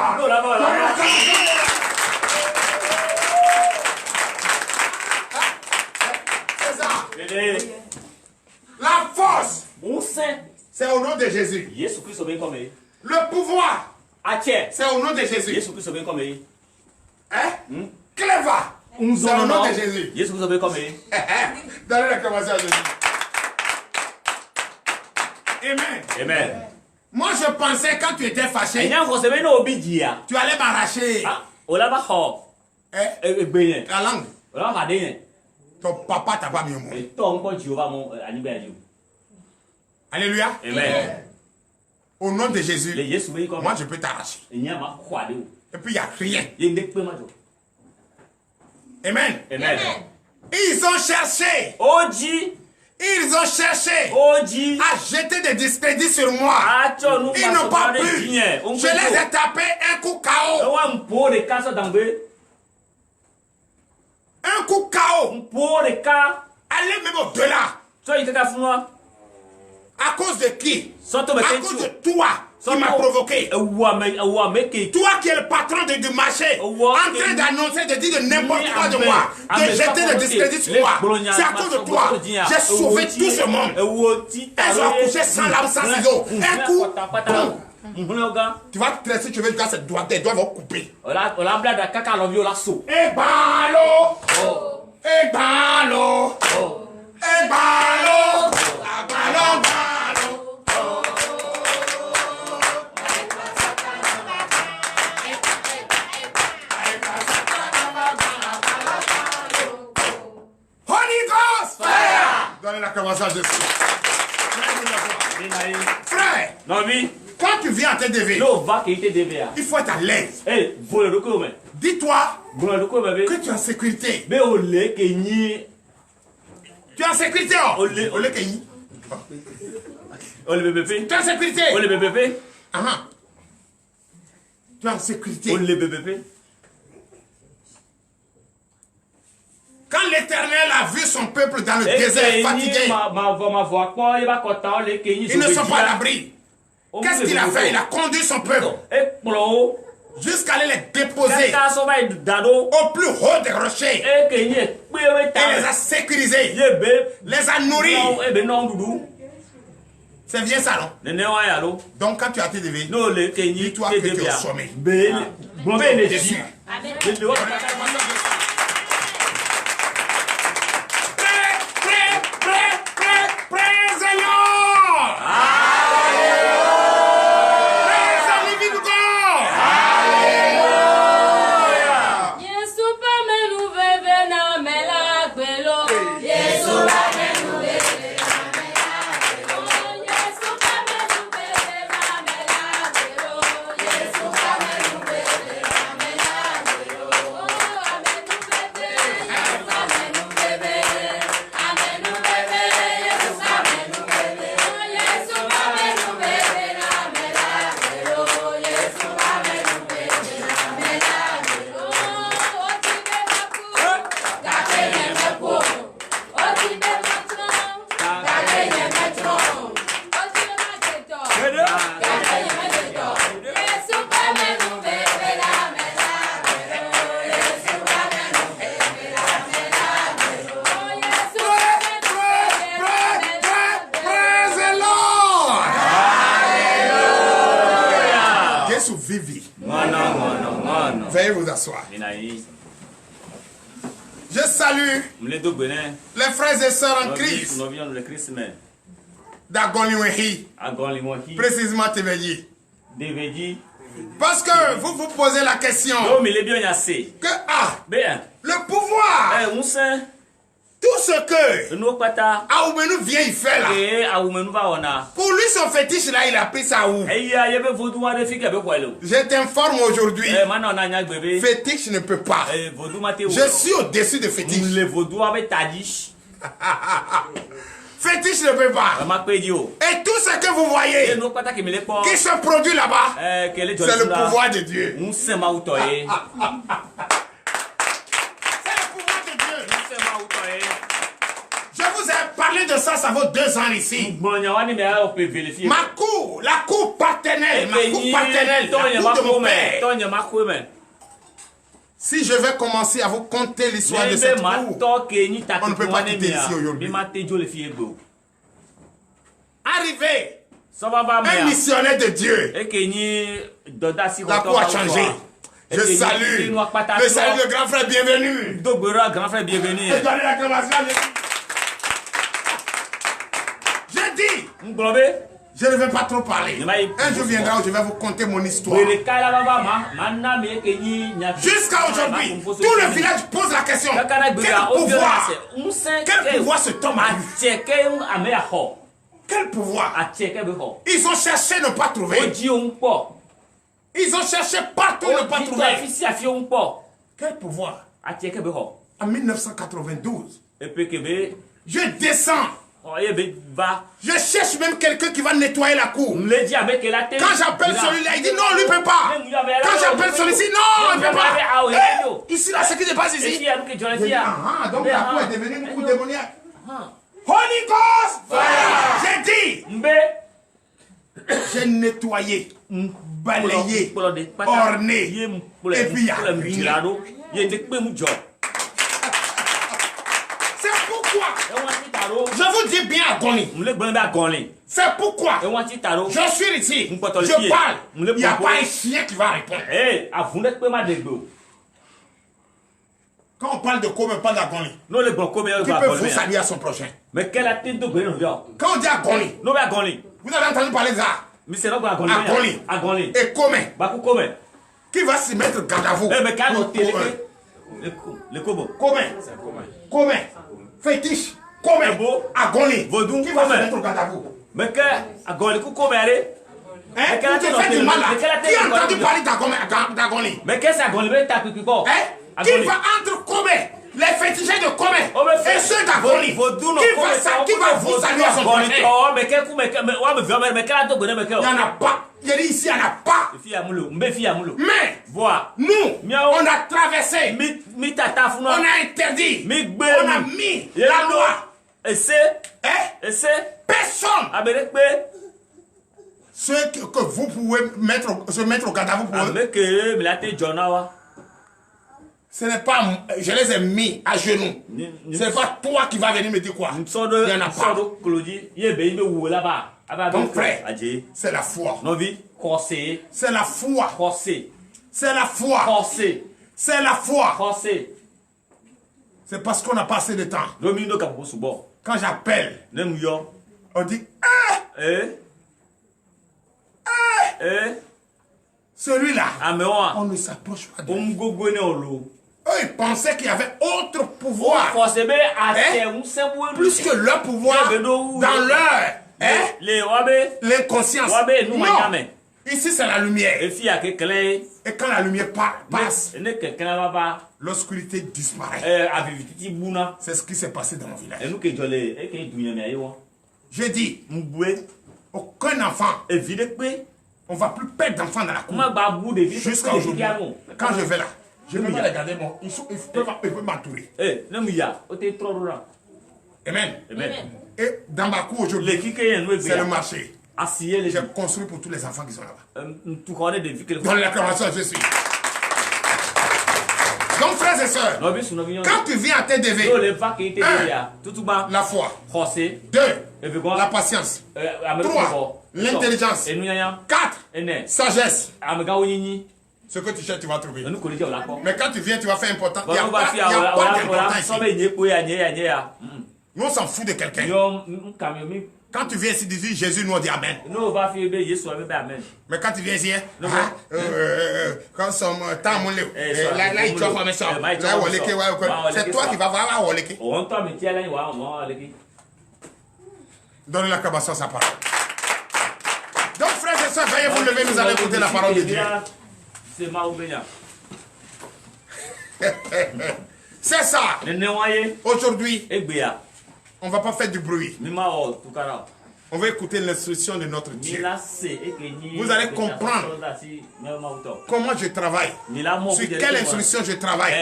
C'est ça. La force, c'est au nom de Jésus. Le pouvoir, c'est au nom de Jésus. Cleva, c'est au nom de Jésus. Donnez l'acclamation à Jésus. Amen. Moi je pensais quand tu étais fâché, tu allais m'arracher la langue. Ton papa t'a pas mis au monde. Alléluia. Amen. Au nom de Jésus, moi je peux t'arracher. Et puis il n'y a rien. Amen. Ils ont cherché. Ils ont cherché à jeter des discrédits sur moi. Ils n'ont pas pu. Je les ai tapés un coup KO. Un coup KO. Allez même au-delà. À cause de qui? À cause de toi. qui m'a provoqué. Toi qui es le patron du marché, en train d'annoncer, de dire de n'importe quoi de moi, de jeter le discrédit sur moi. C'est à cause de toi. J'ai sauvé tout ce monde. Elles ont accouché sans lame, sans ciseaux. Un coup, boum. Tu vas te laisser, tu veux que cette doigt, tes doigts vont couper. Et ballot! Et ballot! Et ballot! Ballot, ballot! Holy Ghost! Fire! Donnez la commençage dessus. Frère! Quand tu viens à te déver, il faut être à l'aise. Dis-toi que tu es en sécurité. Tu es en sécurité. Tu es en sécurité. Tu es en sécurité. Quand l'Éternel a vu son peuple dans le désert fatigué, ils ne sont pas à l'abri. Qu'est-ce qu'il a fait? Il a conduit son peuple jusqu'à aller les déposer au plus haut des rochers. Et les a sécurisés, les a nourris. C'est bien ça, non? Donc quand tu as été dévé, dis-toi que tu es au sommet. Veuillez vous asseoir. Je salue les frères et sœurs en Christ d'Agoliwehi, précisément Teveji. Parce que vous vous posez la question que le pouvoir, tout ce que Aoumenu vient y faire là, pour lui son fétiche là, il a pris ça où? Je t'informe aujourd'hui, fétiche ne peut pas. Je suis au-dessus de fétiche. Fétiche ne peut pas. Et tout ce que vous voyez qui se produit là-bas, c'est le pouvoir de Dieu. C'est le pouvoir de Dieu. Je vous ai parlé de ça, ça vaut 2 ans ici. Ma cour, la cour paternelle, ma cour paternelle, la cour de mon père. Si je vais commencer à vous conter l'histoire de cette cour, on ne peut pas quitter ici aujourd'hui. Arrivé, un missionnaire de Dieu, la cour a changé. Je salue le grand frère, bienvenue. Je donne l'acclamation. Je dis, je ne vais pas trop parler. Un jour viendra où je vais vous conter mon histoire. Jusqu'à aujourd'hui, tout le village pose la question. Quel pouvoir cet homme a eu? Quel pouvoir? Ils ont cherché ne pas trouver. Ils ont cherché partout ne pas trouver. Quel pouvoir? En 1992, je descends. Je cherche même quelqu'un qui va nettoyer la cour. Quand j'appelle celui-là, il dit non, lui ne peut pas. Quand j'appelle celui-ci, non, il ne peut pas. Ici, là, ce qui se passe ici. Donc la cour est devenue une cour démoniaque. Holy Ghost! J'ai dit, J'ai nettoyé, balayé, orné, et puis il y a rien. C'est pourquoi je vous dis bien à Goni. C'est pourquoi je suis ici, je parle, il n'y a pas un chien qui va répondre. Quand on parle de Kome, on parle d'Agoni. Qui peut vous saluer à son prochain. Quand on dit Agoni, vous avez entendu parler de ça? Agoni. Et Kome. Qui va s'y mettre garde à vous? Kome. Fétiche. Kome. Agoni. Qui va se mettre garde à vous? Hein? Qui te fait du mal là? Qui a entendu parler d'Agoni? Qui va entre Kome, les fétichés de Kome et ceux d'Agoni? Qui va vous saluer à son prochain? Il n'y en a pas. Il dit ici, il n'y en a pas. Mais, nous, on a traversé. On a interdit. On a mis la loi. Personne. Ceux que vous pouvez se mettre au garde à vous pour eux. Ce n'est pas, je les ai mis à genoux. Ce n'est pas toi qui vas venir me dire quoi. Il n'y en a pas. Mon frère, c'est la foi. C'est la foi. C'est la foi. C'est la foi. C'est parce qu'on n'a pas assez de temps. Quand j'appelle, on dit celui-là, on ne s'approche pas de lui. Eux, ils pensaient qu'il y avait autre pouvoir. Plus que leur pouvoir dans leur l'inconscience. Non. Ici, c'est la lumière. Et quand la lumière passe, l'obscurité disparaît. C'est ce qui s'est passé dans mon village. J'ai dit, aucun enfant, on ne va plus perdre d'enfants dans la cour. Jusqu'à aujourd'hui. Quand je vais là, je ne peux pas regarder moi. Ils peuvent m'entourer. Amen. Et dans ma cour aujourd'hui, c'est le marché. J'ai construit pour tous les enfants qui sont là-bas. Dans l'acclamation, je suis. Donc, frères et sœurs, quand tu viens à TDV, 1. La foi. 2. La patience. 3. L'intelligence. 4. Sagesse. Ce que tu cherches, tu vas trouver. Mais quand tu viens, tu vas faire important. Il n'y a pas d'important ici. Nous, on s'en fout de quelqu'un. Quand tu viens ici, tu dis Jésus, nous on dit Amen. Mais quand tu viens ici, quand son temps mon là, il choque comme ça. C'est toi qui vas voir Woleke. Donnez la cabasson sa parole. Donc, frères et sœurs, veuillez vous lever, nous allons écouter la parole de Dieu. C'est ça. Aujourd'hui, on ne va pas faire du bruit. On va écouter l'instruction de notre Dieu. Vous allez comprendre comment je travaille. Sur quelle instruction je travaille.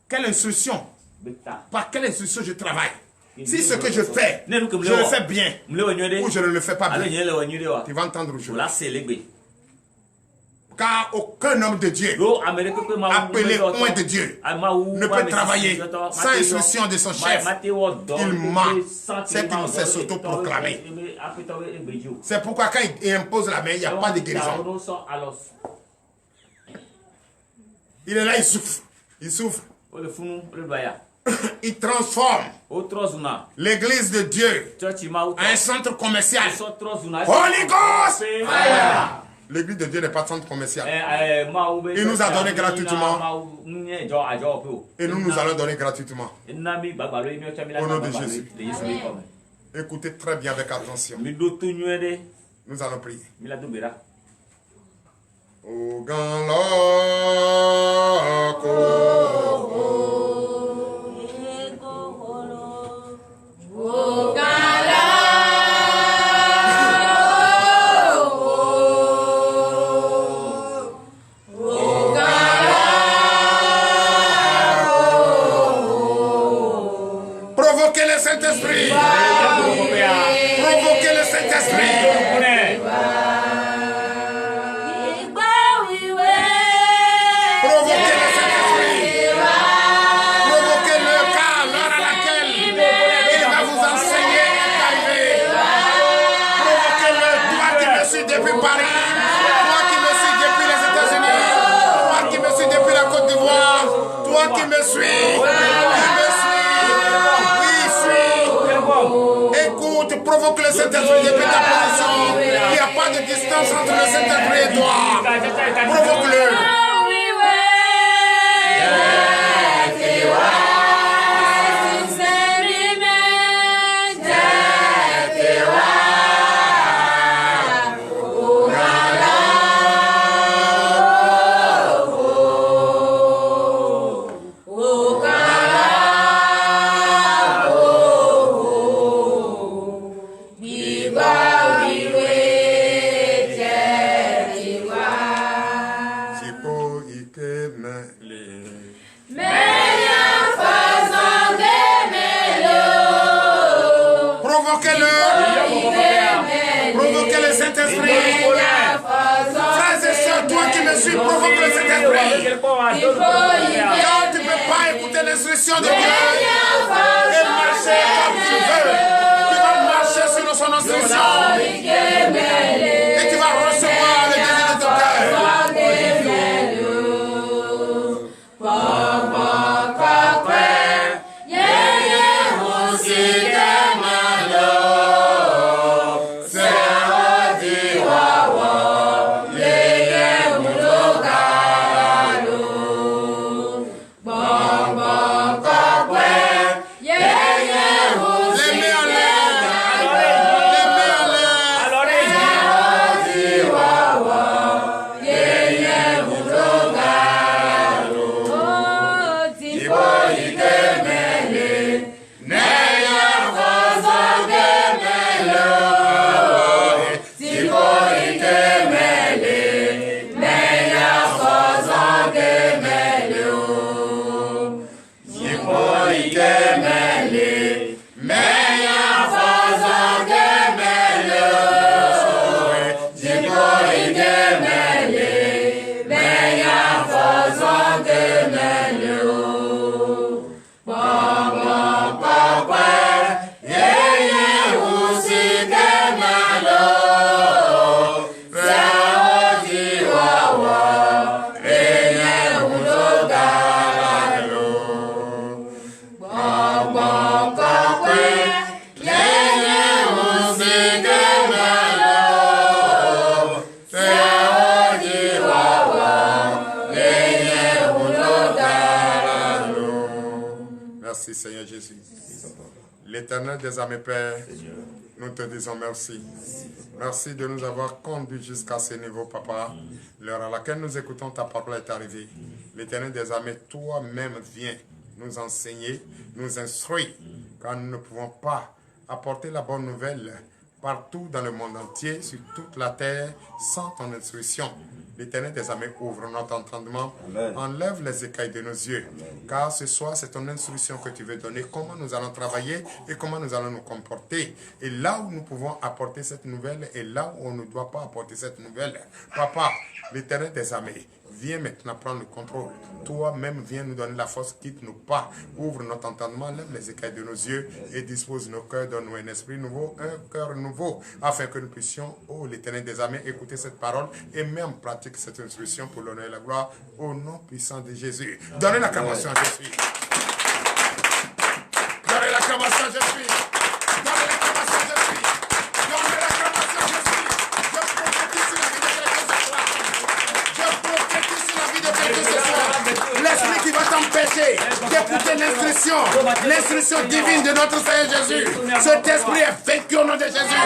Quelle instruction? Par quelle instruction je travaille? Si ce que je fais, je le fais bien ou je ne le fais pas bien, tu vas entendre aujourd'hui. Car aucun homme de Dieu, appelé loin de Dieu, ne peut travailler sans instruction de son chef. Il ment. C'est qu'il sait s'auto-proclamer. C'est pourquoi quand il impose la main, il n'y a pas de guérison. Il est là, il souffre. Il souffre. Il transforme l'église de Dieu en un centre commercial. Holy Ghost! L'église de Dieu n'est pas centre commercial. Il nous a donné gratuitement. Et nous allons donner gratuitement. Au nom de Jésus. Écoutez très bien avec attention. Nous allons prier. Provoquez le Saint-Esprit. Saint-Esprit. Provoquez le Saint-Esprit. Provoquez-le car l'heure à laquelle il va vous enseigner est arrivée. Provoquez-le, toi qui me suis depuis Paris, toi qui me suis depuis les États-Unis, toi qui me suis depuis la Côte d'Ivoire, toi qui me suis, écoute, provoque le Saint-Esprit depuis ta position. Il n'y a pas de distance entre le Saint-Esprit et toi. Provoque-le. Provoque le Saint-Esprit. Quand tu ne peux pas écouter l'instruction de Dieu et marcher comme tu veux, tu vas marcher sur son instruction et tu vas recevoir le désir de ton cœur. Seigneur Jésus. L'Éternel des armées, Père, nous te disons merci. Merci de nous avoir conduits jusqu'à ce niveau, Papa. L'heure à laquelle nous écoutons ta parole est arrivée. L'Éternel des armées, toi-même viens nous enseigner, nous instruire, car nous ne pouvons pas apporter la bonne nouvelle partout dans le monde entier, sur toute la terre, sans ton instruction. L'Éternel des armées ouvre notre entendement, enlève les écailles de nos yeux, car ce soir c'est ton instruction que tu veux donner, comment nous allons travailler et comment nous allons nous comporter. Et là où nous pouvons apporter cette nouvelle et là où on ne doit pas apporter cette nouvelle. Papa, l'Éternel des armées, viens maintenant prendre le contrôle. Toi-même, viens nous donner la force, quitte-nous pas. Ouvre notre entendement, lève les écailles de nos yeux et dispose nos cœurs, donne-nous un esprit nouveau, un cœur nouveau, afin que nous puissions, oh l'Éternel des armées, écouter cette parole et mettre en pratique cette instruction pour l'honneur et la gloire au nom puissant de Jésus. Donnez l'acclamation à Jésus. Donnez l'acclamation à Jésus. Donnez l'acclamation à Jésus. Donnez l'acclamation à Jésus. Je prophétise sur la vie de quelqu'un ce soir. L'esprit qui va t'empêcher d'écouter l'instruction divine de notre Seigneur Jésus. Cet esprit est vaincu au nom de Jésus.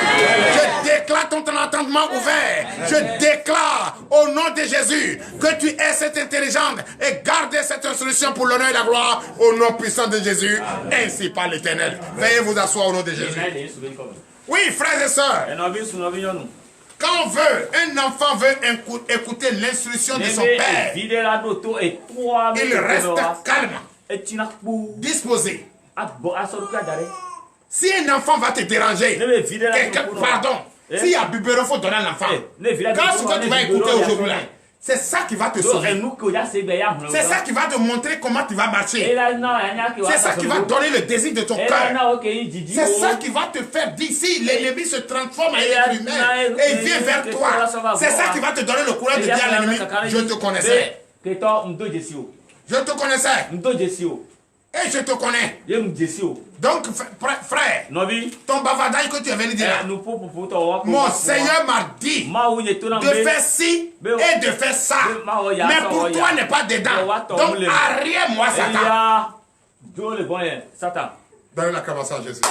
Je déclare ton entendement ouvert. Je déclare au nom de Jésus que tu es cette intelligente et gardez cette instruction pour l'honneur et la gloire au nom puissant de Jésus, ainsi par l'Éternel. Veuillez vous asseoir au nom de Jésus. Oui, frères et sœurs. Quand on veut, un enfant veut écouter l'instruction de son père, il reste calme, disposé. Si un enfant va te déranger, pardon, s'il y a biberon, il faut donner à l'enfant. Quand ce que tu vas écouter aujourd'hui, c'est ça qui va te sauver. C'est ça qui va te montrer comment tu vas marcher. C'est ça qui va donner le désir de ton cœur. C'est ça qui va te faire dire si l'ennemi se transforme en être humain et il vient vers toi. C'est ça qui va te donner le courage de dire à l'ennemi, je te connaissais. Je te connaissais. Et je te connais. Donc, frère, ton bavardage que tu es venu dire là, mon Seigneur m'a dit de faire ci et de faire ça. Mais pour toi, n'est pas dedans. Donc, arrière-moi, Satan. Donne la cabassa à Jésus.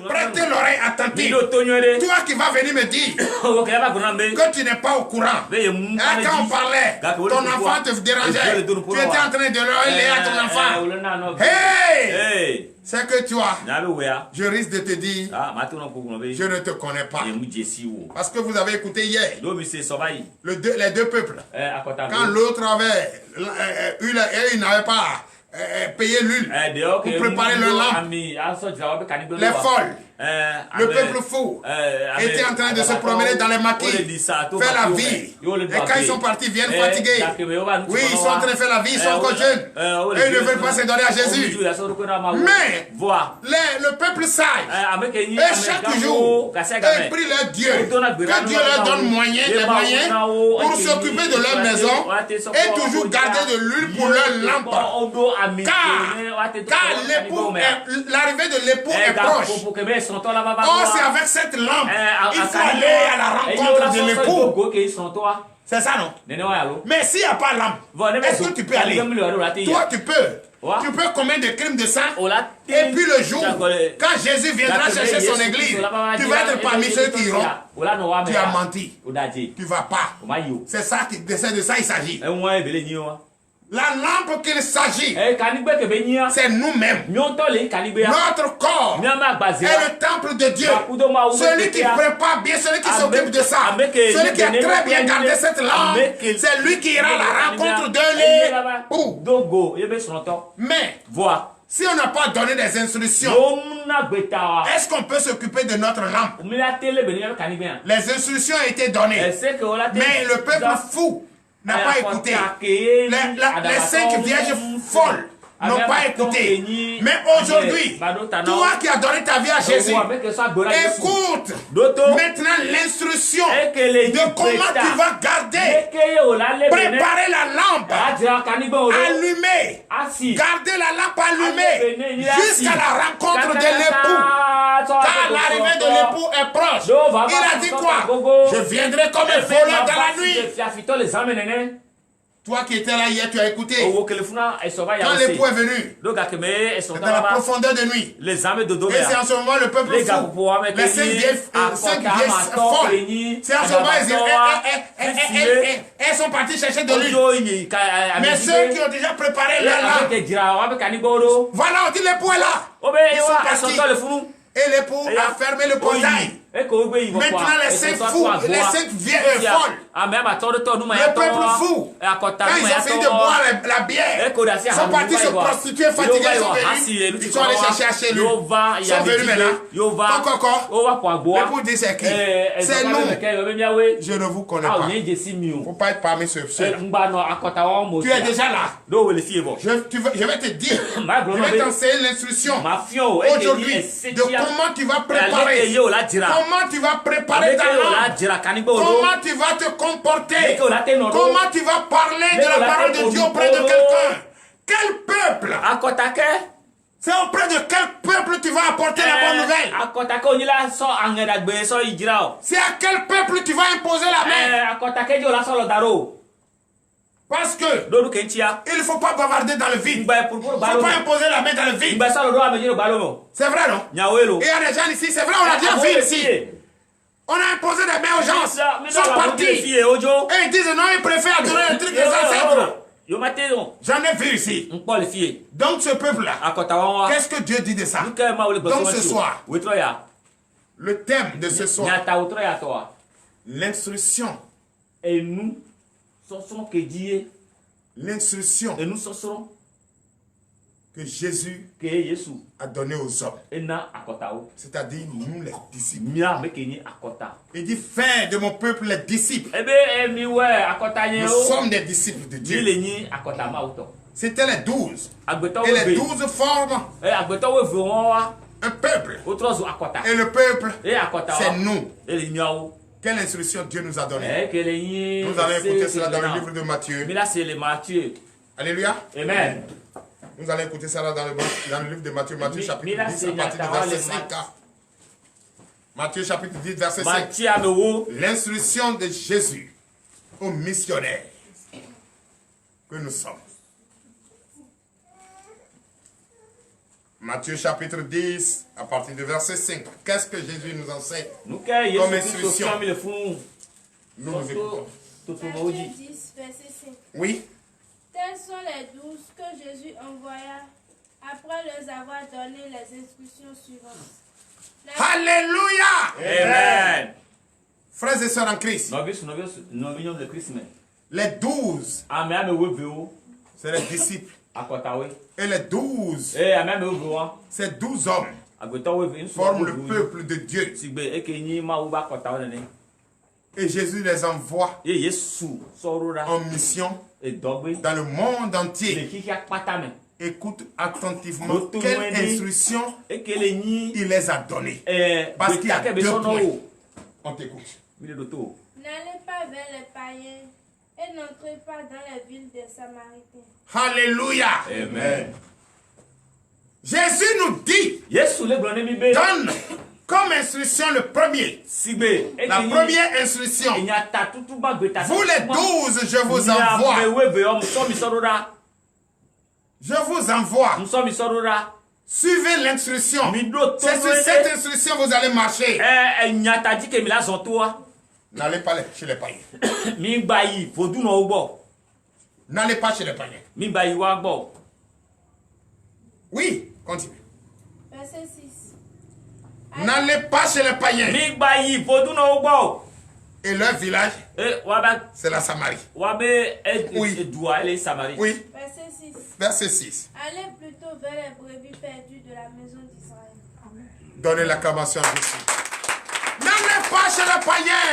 Prêtez l'oreille attentive. Toi qui vas venir me dire que tu n'es pas au courant. Quand on parlait, ton enfant te dérangeait. Tu étais en train de l'oreiller à ton enfant. Hey! C'est que toi, je risque de te dire, je ne te connais pas. Parce que vous avez écouté hier, les deux peuples. Quand l'autre avait, il n'avait pas payer l'huile pour préparer le lampe. Les folles, le peuple fou était en train de se promener dans les maquis, faire la vie. Et quand ils sont partis, ils viennent fatigués. Oui, ils sont en train de faire la vie, ils sont encore jeunes. Et ils ne veulent pas se donner à Jésus. Mais le peuple sage, et chaque jour, ils prient leur Dieu, que Dieu leur donne les moyens pour s'occuper de leur maison et toujours garder de l'huile pour leur lampe. Car l'arrivée de l'époux est proche. Or, c'est avec cette lampe, il faut aller à la rencontre de l'époux. C'est ça, non? Mais s'il n'y a pas de lampe, est-ce que tu peux aller? Toi, tu peux. Tu peux commettre des crimes de sang. Et puis le jour, quand Jésus viendra chercher son église, tu vas être parmi ceux qui iront. Tu as menti. Tu ne vas pas. C'est de ça il s'agit. La lampe qu'il s'agit, c'est nous-mêmes. Notre corps est le temple de Dieu. Celui qui prépare bien, celui qui s'occupe de ça, celui qui a très bien gardé cette lampe, c'est lui qui ira à la rencontre de l'époux. Mais, si on n'a pas donné des instructions, est-ce qu'on peut s'occuper de notre lampe? Les instructions ont été données, mais le peuple fou n'a pas écouté. Les 5 vierges folles n'ont pas écouté. Mais aujourd'hui, toi qui as donné ta vie à Jésus, écoute maintenant l'instruction de comment tu vas garder, préparer la lampe, allumer, garder la lampe allumée jusqu'à la rencontre de l'époux. Car l'arrivée de l'époux est proche. Il a dit quoi? Je viendrai comme un voleur dans la nuit. Toi qui étais là hier, tu as écouté. Quand l'époux est venu, dans la profondeur de nuit, et c'est en ce moment le peuple fou, les 5 vieilles folles, c'est en ce moment elles sont parties chercher de l'huile. Mais ceux qui ont déjà préparé leur lampe, voilà, on dit l'époux est là. Ils sont partis. Et l'époux a fermé le portail. Maintenant les 5 fous, les 5 vieilles folles, le peuple fou, quand ils ont fini de boire la bière, ils sont partis se prostituer, fatigués, ils sont allés chercher à chez lui. Ils sont venus maintenant. L'époux dit c'est qui? C'est nous. Je ne vous connais pas. Il ne faut pas être parmi ceux. Tu es déjà là. Je vais te dire, je vais t'enseigner l'instruction aujourd'hui de comment tu vas préparer. Comment tu vas préparer ta lampe? Comment tu vas te comporter? Comment tu vas parler de la parole de Dieu auprès de quelqu'un? Quel peuple? C'est auprès de quel peuple tu vas apporter la bonne nouvelle? C'est à quel peuple tu vas imposer la main? Parce que il ne faut pas bavarder dans le vide. Il ne faut pas imposer la main dans le vide. C'est vrai, non? Il y a des gens ici, c'est vrai, on a déjà vu ici. On a imposé des mains aux gens. Ils sont partis. Et ils disent non, ils préfèrent adorer le truc des ancêtres. J'en ai vu ici. Donc ce peuple-là, qu'est-ce que Dieu dit de ça? Donc ce soir, le thème de ce soir, l'instruction. Et nous, l'instruction. Et nous, que Jésus a donné aux hommes. C'est-à-dire nous les disciples. Il dit, fais de mon peuple les disciples. Nous sommes des disciples de Dieu. C'était les 12. Et les 12 forment un peuple. Et le peuple, c'est nous. Quelle instruction Dieu nous a donnée? Nous allons écouter cela dans le livre de Matthieu. Alléluia. Amen. Nous allons écouter cela dans le livre de Matthieu, Matthieu chapitre 10, à partir du verset 5. Matthieu chapitre 10, verset 5. L'instruction de Jésus aux missionnaires que nous sommes. Matthieu chapitre 10, à partir du verset 5. Qu'est-ce que Jésus nous enseigne comme instruction? Nous nous écoutons. Matthieu 10, verset 5. Oui. Tels sont les 12 que Jésus envoya après leur avoir donné les instructions suivantes. Alléluia! Amen. Frères et sœurs en Christ. Les 12, c'est les disciples. Et les 12, ces 12 hommes forment le peuple de Dieu. Et Jésus les envoie en mission dans le monde entier. Écoute attentivement quelle instruction il les a données. Parce qu'il y a 2 points. On t'écoute. N'allez pas vers les païens et n'entrez pas dans les villes des Samaritains. Alléluia. Amen. Jésus nous dit, donne comme instruction le premier. La première instruction. Vous les 12, je vous envoie. Je vous envoie. Suivez l'instruction. C'est sur cette instruction que vous allez marcher. N'allez pas chez les païens. N'allez pas chez les païens. Oui, continue. Verset 6. N'allez pas chez les païens. Et leur village, c'est la Samarie. Oui. Oui. Verset 6. Verset 6. Allez plutôt vers les brebis perdues de la maison d'Israël. Donnez l'acclamation à Jésus. N'allez pas chez les païens.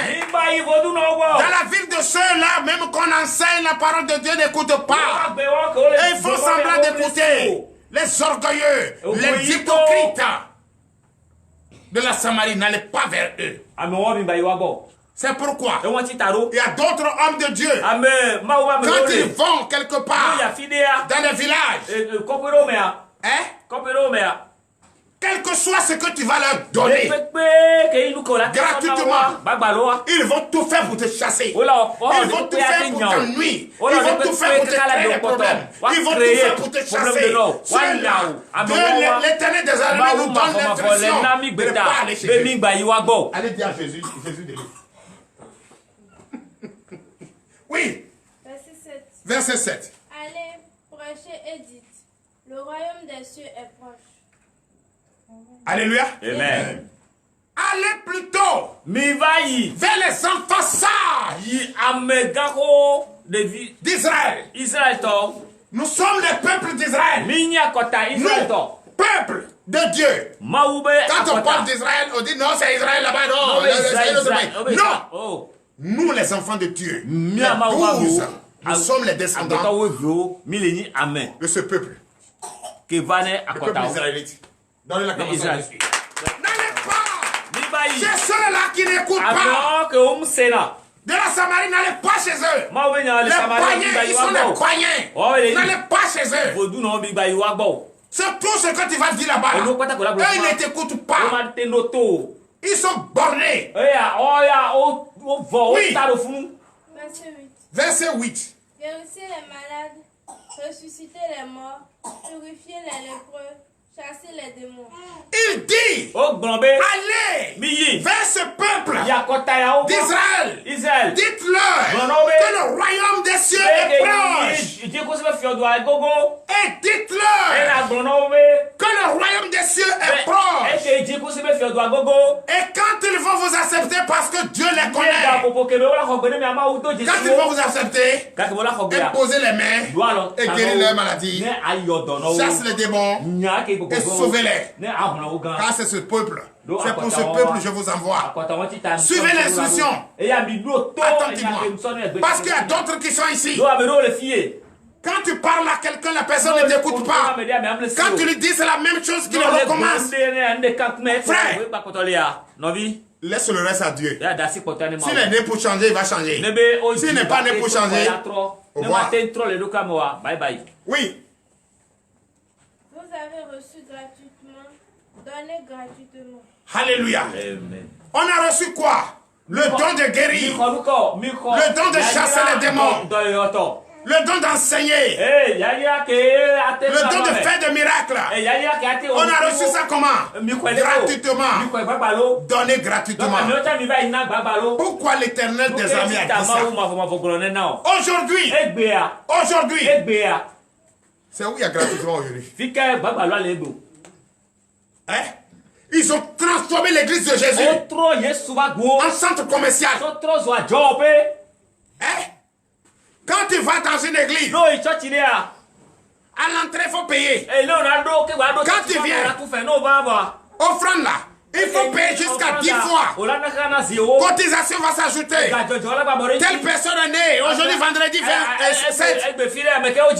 Dans la ville de ceux-là, même qu'on enseigne la parole de Dieu, n'écoute pas. Et ils font semblant d'écouter. Les orgueilleux, les hypocrites de la Samarie, n'allez pas vers eux. C'est pourquoi il y a d'autres hommes de Dieu. Quand ils vont quelque part dans les villages, quel que soit ce que tu vas leur donner, gratuitement, ils vont tout faire pour te chasser. Ils vont tout faire pour t'ennuyer. Ils vont tout faire pour te créer des problèmes. Ils vont tout faire pour te chasser. L'Éternel des armées nous donne l'instruction de ne pas aller chez eux. Allez dire à Jésus, Jésus délivre. Oui. Verset 7. Verset 7. Allez, prêchez et dites, le royaume des cieux est proche. Alléluia. Amen. Allez plutôt vers les enfants sages d'Israël. Nous sommes les peuples d'Israël. Nous, peuple de Dieu. Quand on parle d'Israël, on dit non, c'est Israël là-bas. Non. Nous, les enfants de Dieu, les 12, nous sommes les descendants de ce peuple. Le peuple israélite. Donnez la commence. N'allez pas chez ceux-là qui n'écoutent pas. De la Samarie, n'allez pas chez eux. Les païens, ils sont des païens. N'allez pas chez eux. C'est tout ce que tu vas dire là-bas. Eux, ils ne t'écoutent pas. Ils sont bornés. Oui. Verset 8. Verset 8. Guérissez les malades, ressuscitez les morts, purifiez les lépreux, chassez les démons. Il dit, allez vers ce peuple d'Israël. Dites-leur que le royaume des cieux est proche. Et dites-leur que le royaume des des cieux est proche. Et quand ils vont vous accepter parce que Dieu les connaît, quand ils vont vous accepter, imposez les mains et guérir leurs maladies, chasse les démons et sauvez-les. Car c'est ce peuple. C'est pour ce peuple que je vous envoie. Suivez l'instruction. Attentivement. Parce qu'il y a d'autres qui sont ici. Quand tu parles à quelqu'un, la personne ne t'écoute pas. Quand tu lui dis c'est la même chose qu'il recommence. Frère, laisse le reste à Dieu. S'il est né pour changer, il va changer. S'il n'est pas né pour changer, au revoir. Oui. Vous avez reçu gratuitement, donnez gratuitement. Alléluia. On a reçu quoi? Le don de guérir. Le don de chasser les démons. Le don d'enseigner. Le don de faire des miracles. On a reçu ça comment? Gratuitement. Donné gratuitement. Pourquoi l'Éternel des armées a dit ça? Aujourd'hui. C'est où il y a gratuitement aujourd'hui? Hein? Ils ont transformé l'église de Jésus en centre commercial. Hein? Quand tu vas dans une église, à l'entrée, il faut payer. Quand tu viens, offrande là, il faut payer jusqu'à 10 fois. Cotisation va s'ajouter. Telle personne est née. Aujourd'hui, vendredi 7.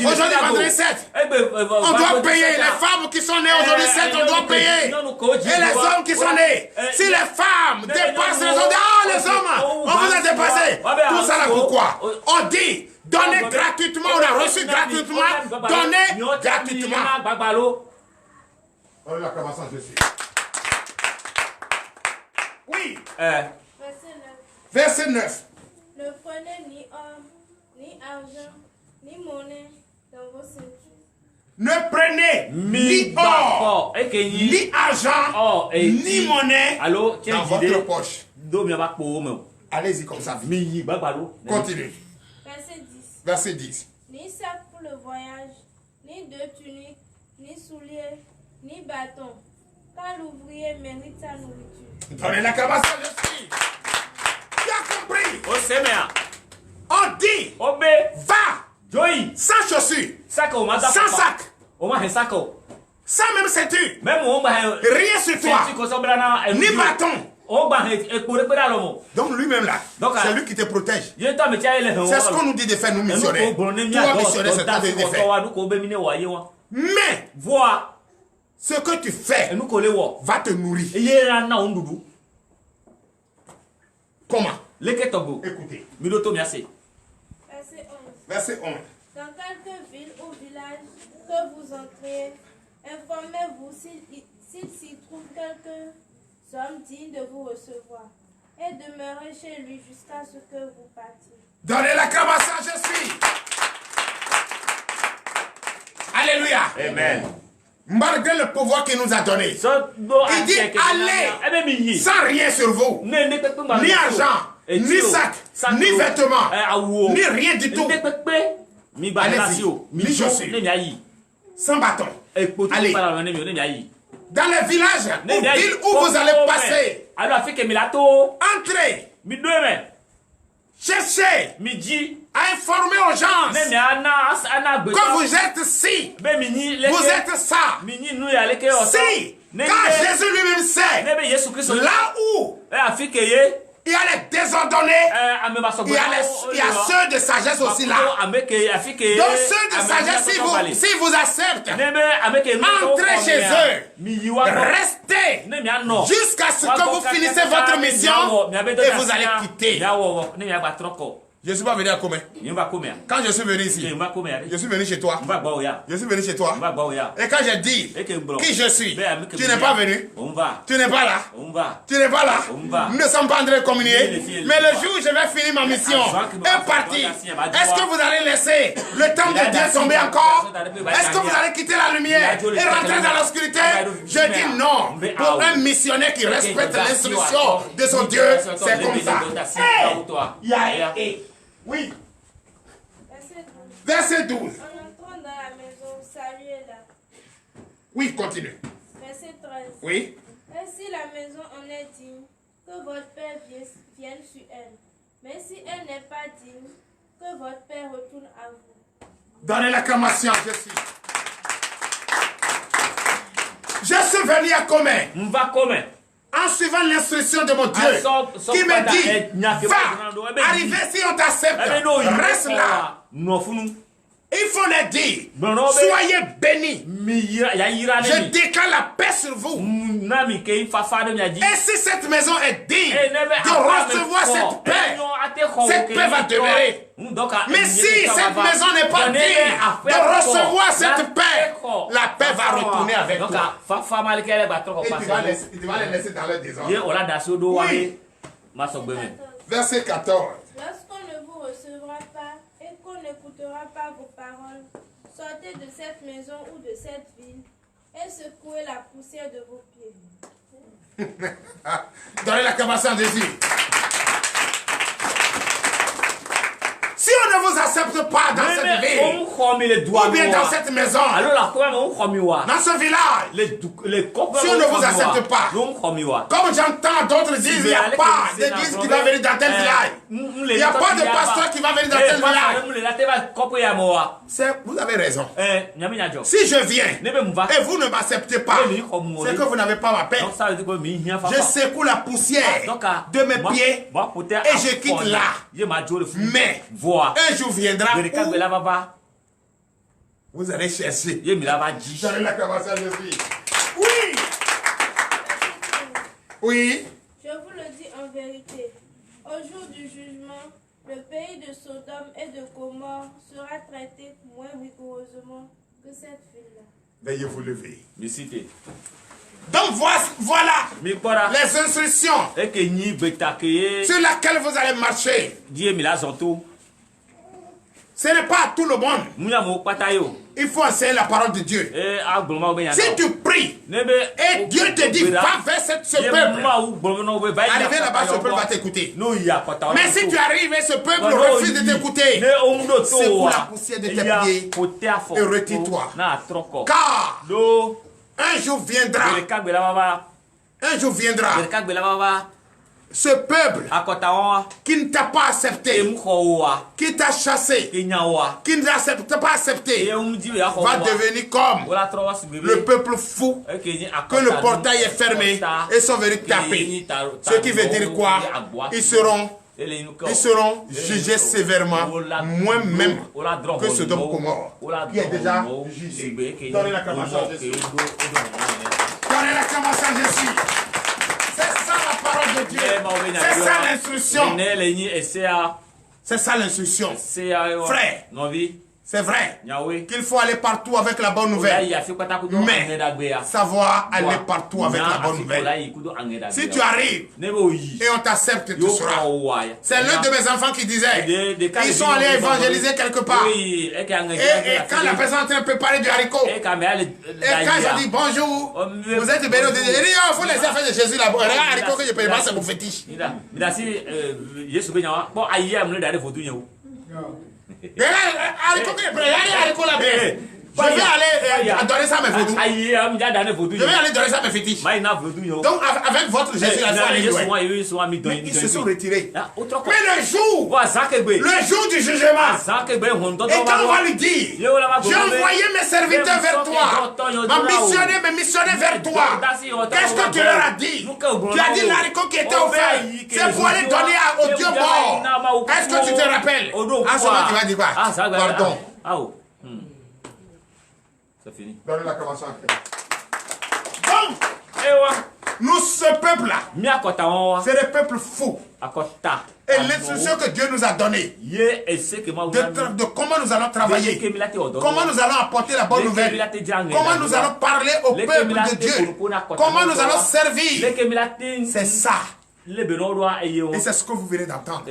Aujourd'hui, vendredi 7. On doit payer. Les femmes qui sont nées aujourd'hui 7, on doit payer. Et les hommes qui sont nés. Si les femmes dépassent les hommes, les hommes, on vous a dépassé. Tout ça là, pourquoi? On dit, donnez gratuitement. On a reçu gratuitement. Donnez gratuitement. On est là, comment ça, je suis. Oui. Verset 9. Ne prenez ni or, ni argent, ni monnaie dans vos ceintures. Ne prenez ni or, ni argent, ni monnaie dans votre poche. Allez-y comme ça. Continue. Verset 10. Ni sac pour le voyage, ni deux tuniques, ni souliers, ni bâton. Car l'ouvrier mérite sa nourriture. Donnez l'acclamation, je suis. Tu as compris? On dit, va, sans chaussures, sans sac, sans même ceinture, rien sur toi, ni bâton. Donc lui-même là, c'est lui qui te protège. C'est ce qu'on nous dit de faire, nous missionnaires. Toi missionnaire, c'est toi de faire. Mais, ce que tu fais va te nourrir. Comment? Écoutez. Verset 11. Dans quelque ville ou village que vous entrez, informez-vous s'il s'y trouve quelques hommes dignes de vous recevoir et demeurez chez lui jusqu'à ce que vous partiez. Donnez l'acclamation, je suis. Alléluia. Amen. Malgré le pouvoir qu'il nous a donné, il dit allez sans rien sur vous, ni argent, ni sac, ni vêtements, ni rien du tout. Allez-y, ni chaussures, sans bâton. Allez. Dans les villages ou villes où vous allez passer, entrez, cherchez, informez aux gens que vous êtes ci, vous êtes ça. Si, quand Jésus lui-même sait, là où il y a les désordonnés, il y a ceux de sagesse aussi là. Donc ceux de sagesse, si vous acceptent, entrez chez eux, restez jusqu'à ce que vous finissez votre mission et vous allez quitter. Je ne suis pas venu à combien? Quand je suis venu ici, je suis venu chez toi. Je suis venu chez toi. Et quand j'ai dit qui je suis, tu n'es pas venu. Tu n'es pas là. Tu n'es pas là. Nous ne sommes pas en train de communier. Mais le jour où je vais finir ma mission et partir, est-ce que vous allez laisser le temps de Dieu tomber encore? Est-ce que vous allez quitter la lumière et rentrer dans l'obscurité? Je dis non. Pour un missionnaire qui respecte l'instruction de son Dieu, c'est comme ça. Oui. Verset 12. En entrant dans la maison, saluez-la. Oui, continue. Verset Oui. Et si la maison en est digne, que votre Père vienne sur elle. Mais si elle n'est pas digne, que votre Père retourne à vous. Donnez l'acclamation, je suis. Je suis venu à commun. En suivant l'instruction de mon Dieu, qui me dit, va, arriver si on t'accepte, reste là. Il faut le dire, soyez bénis. Je déclare la paix sur vous. Et si cette maison est digne de recevoir cette paix va demeurer. Mais si cette maison n'est pas digne de recevoir cette paix, la paix va retourner avec toi. Et tu vas les laisser dans leur désordre. Oui. Verset 14. Lorsqu'on ne vous recevra pas et qu'on n'écoutera pas vos paroles, sortez de cette maison ou de cette ville et secouez la poussière de vos pieds. Donnez l'acclamation à Jésus. Si on ne vous accepte pas dans cette ville, ou bien dans cette maison, dans ce village, si on ne vous accepte pas, comme j'entends d'autres dire, il n'y a pas d'église qui va venir dans tel village, il n'y a pas de pasteur qui va venir dans tel village. Vous avez raison. Si je viens et vous ne m'acceptez pas, c'est que vous n'avez pas ma paix. Je secoue la poussière de mes pieds et je quitte là. Mais un jour viendra où vous allez chercher. J'allais l'acclamation, je suis. Oui. Oui. Je vous le dis en vérité. Au jour du jugement, le pays de Sodome et de Gomorrhe sera traité moins rigoureusement que cette ville-là. Veuillez vous lever. Donc voilà les instructions sur lesquelles vous allez marcher. Ce n'est pas à tout le monde. Il faut enseigner la parole de Dieu. Si tu pries et Dieu te dit va vers ce peuple, arrivé là-bas, ce peuple va t'écouter. Mais si tu arrives et ce peuple refuse de t'écouter, c'est pour la poussière de tes pieds et retire-toi. Car un jour viendra, ce peuple qui ne t'a pas accepté, qui t'a chassé, qui ne t'a pas accepté, va devenir comme le peuple fou, que le portail est fermé et sont venus taper. Ce qui veut dire quoi? Ils seront jugés sévèrement, moins même que Sodome et Gomorrhe, qui est déjà jugé. Donnez l'acclamation à Jésus. Donnez l'acclamation à Jésus. C'est ça la parole de Dieu. C'est ça l'instruction. C'est ça l'instruction. Frère, c'est vrai qu'il faut aller partout avec la bonne nouvelle. Mais savoir aller partout avec la bonne nouvelle. Si tu arrives et on t'accepte, tu seras. C'est l'un de mes enfants qui disait, ils sont allés évangéliser quelque part. Et quand la personne est en train de préparer du haricot, et quand ils ont dit bonjour, vous êtes béni, il dit, il faut laisser faire de Jésus là-bas. Regarde haricot que je ne paye pas, c'est mon fétiche. Je vais aller donner ça à mes vaudous. Je vais aller donner ça à mes fétiches. Donc avec votre Jésus, mais ils se sont retirés. Mais le jour du jugement, et quand on va lui dire, j'ai envoyé mes serviteurs vers toi, mes missionnaires vers toi, qu'est-ce que tu leur as dit? Tu as dit l'haricot qui était offert, c'est pour aller donner au Dieu mort. Est-ce que tu te rappelles? En ce moment, tu vas dire quoi? Pardon. C'est fini. Donne la commençant. Donc, nous, ce peuple-là, c'est le peuple fou. Et l'instruction que Dieu nous a donnée de comment nous allons travailler, comment nous allons apporter la bonne nouvelle, comment nous allons parler au peuple de Dieu, comment nous allons servir, c'est ça. Et c'est ce que vous venez d'entendre.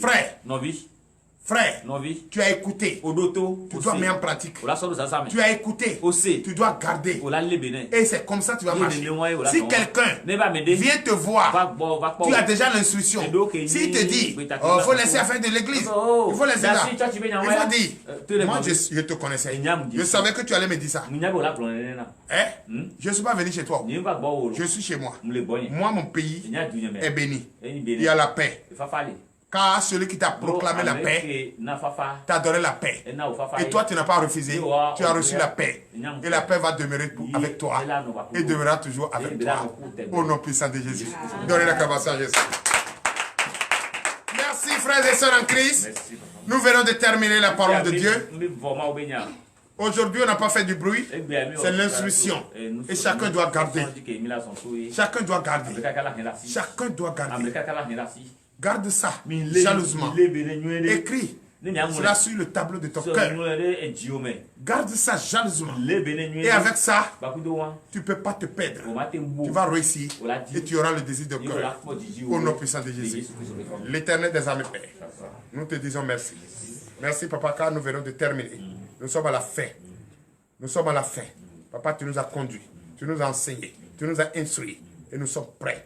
Frère, Frère, tu as écouté, tu dois mettre en pratique. Tu as écouté, tu dois garder. Et c'est comme ça que tu vas marcher. Si quelqu'un vient te voir, tu as déjà l'instruction. S'il te dit, il faut laisser affaire de l'église, il faut laisser là. Il faut dire, moi je te connaissais. Je savais que tu allais me dire ça. Je ne suis pas venu chez toi. Je suis chez moi. Moi, mon pays est béni. Il y a la paix. Car celui qui t'a proclamé la paix t'a donné la paix. Et toi, tu n'as pas refusé. Tu as reçu la paix. Et la paix va demeurer avec toi. Et demeurera toujours avec toi. Au nom puissant de Jésus. Donnez l'acclamation à Jésus. Merci, frères et sœurs en Christ. Nous venons de terminer la parole de Dieu. Aujourd'hui, on n'a pas fait du bruit. C'est l'instruction. Et chacun doit garder. Chacun doit garder. Chacun doit garder. Garde ça jalousement. Écris cela sur le tableau de ton cœur. Garde ça jalousement. Et avec ça, tu ne peux pas te perdre. Tu vas réussir et tu auras le désir de cœur. Au nom puissant de Jésus. L'Éternel des armées, Père, nous te disons merci. Merci, Papa, car nous venons de terminer. Nous sommes à la fin. Nous sommes à la fin. Papa, tu nous as conduits. Tu nous as enseigné. Tu nous as instruits. Et nous sommes prêts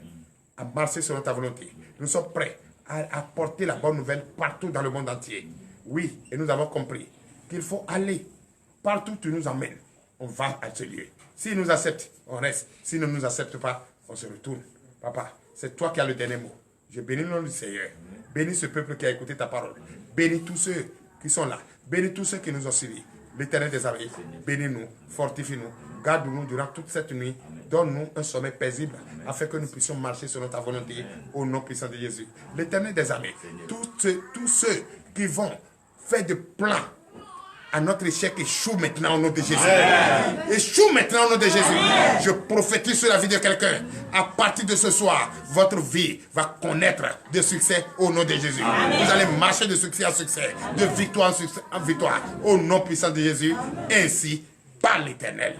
à marcher selon ta volonté. Nous sommes prêts à apporter la bonne nouvelle partout dans le monde entier. Oui, et nous avons compris qu'il faut aller partout où tu nous emmènes. On va à ce lieu. S'ils nous acceptent, on reste. S'ils ne nous acceptent pas, on se retourne. Papa, c'est toi qui as le dernier mot. Je bénis le nom du Seigneur. Bénis ce peuple qui a écouté ta parole. Bénis tous ceux qui sont là. Bénis tous ceux qui nous ont suivis. L'Éternel des armées, bénis-nous, fortifie-nous, garde-nous durant toute cette nuit, donne-nous un sommeil paisible afin que nous puissions marcher selon ta volonté au nom puissant de Jésus. L'Éternel des armées, tous ceux qui vont faire des plans à notre échec échoue maintenant au nom de Jésus. Échoue maintenant au nom de Jésus. Je prophétise sur la vie de quelqu'un. À partir de ce soir, votre vie va connaître de succès au nom de Jésus. Vous allez marcher de succès en succès, de victoire en victoire, au nom puissant de Jésus, ainsi par l'Éternel.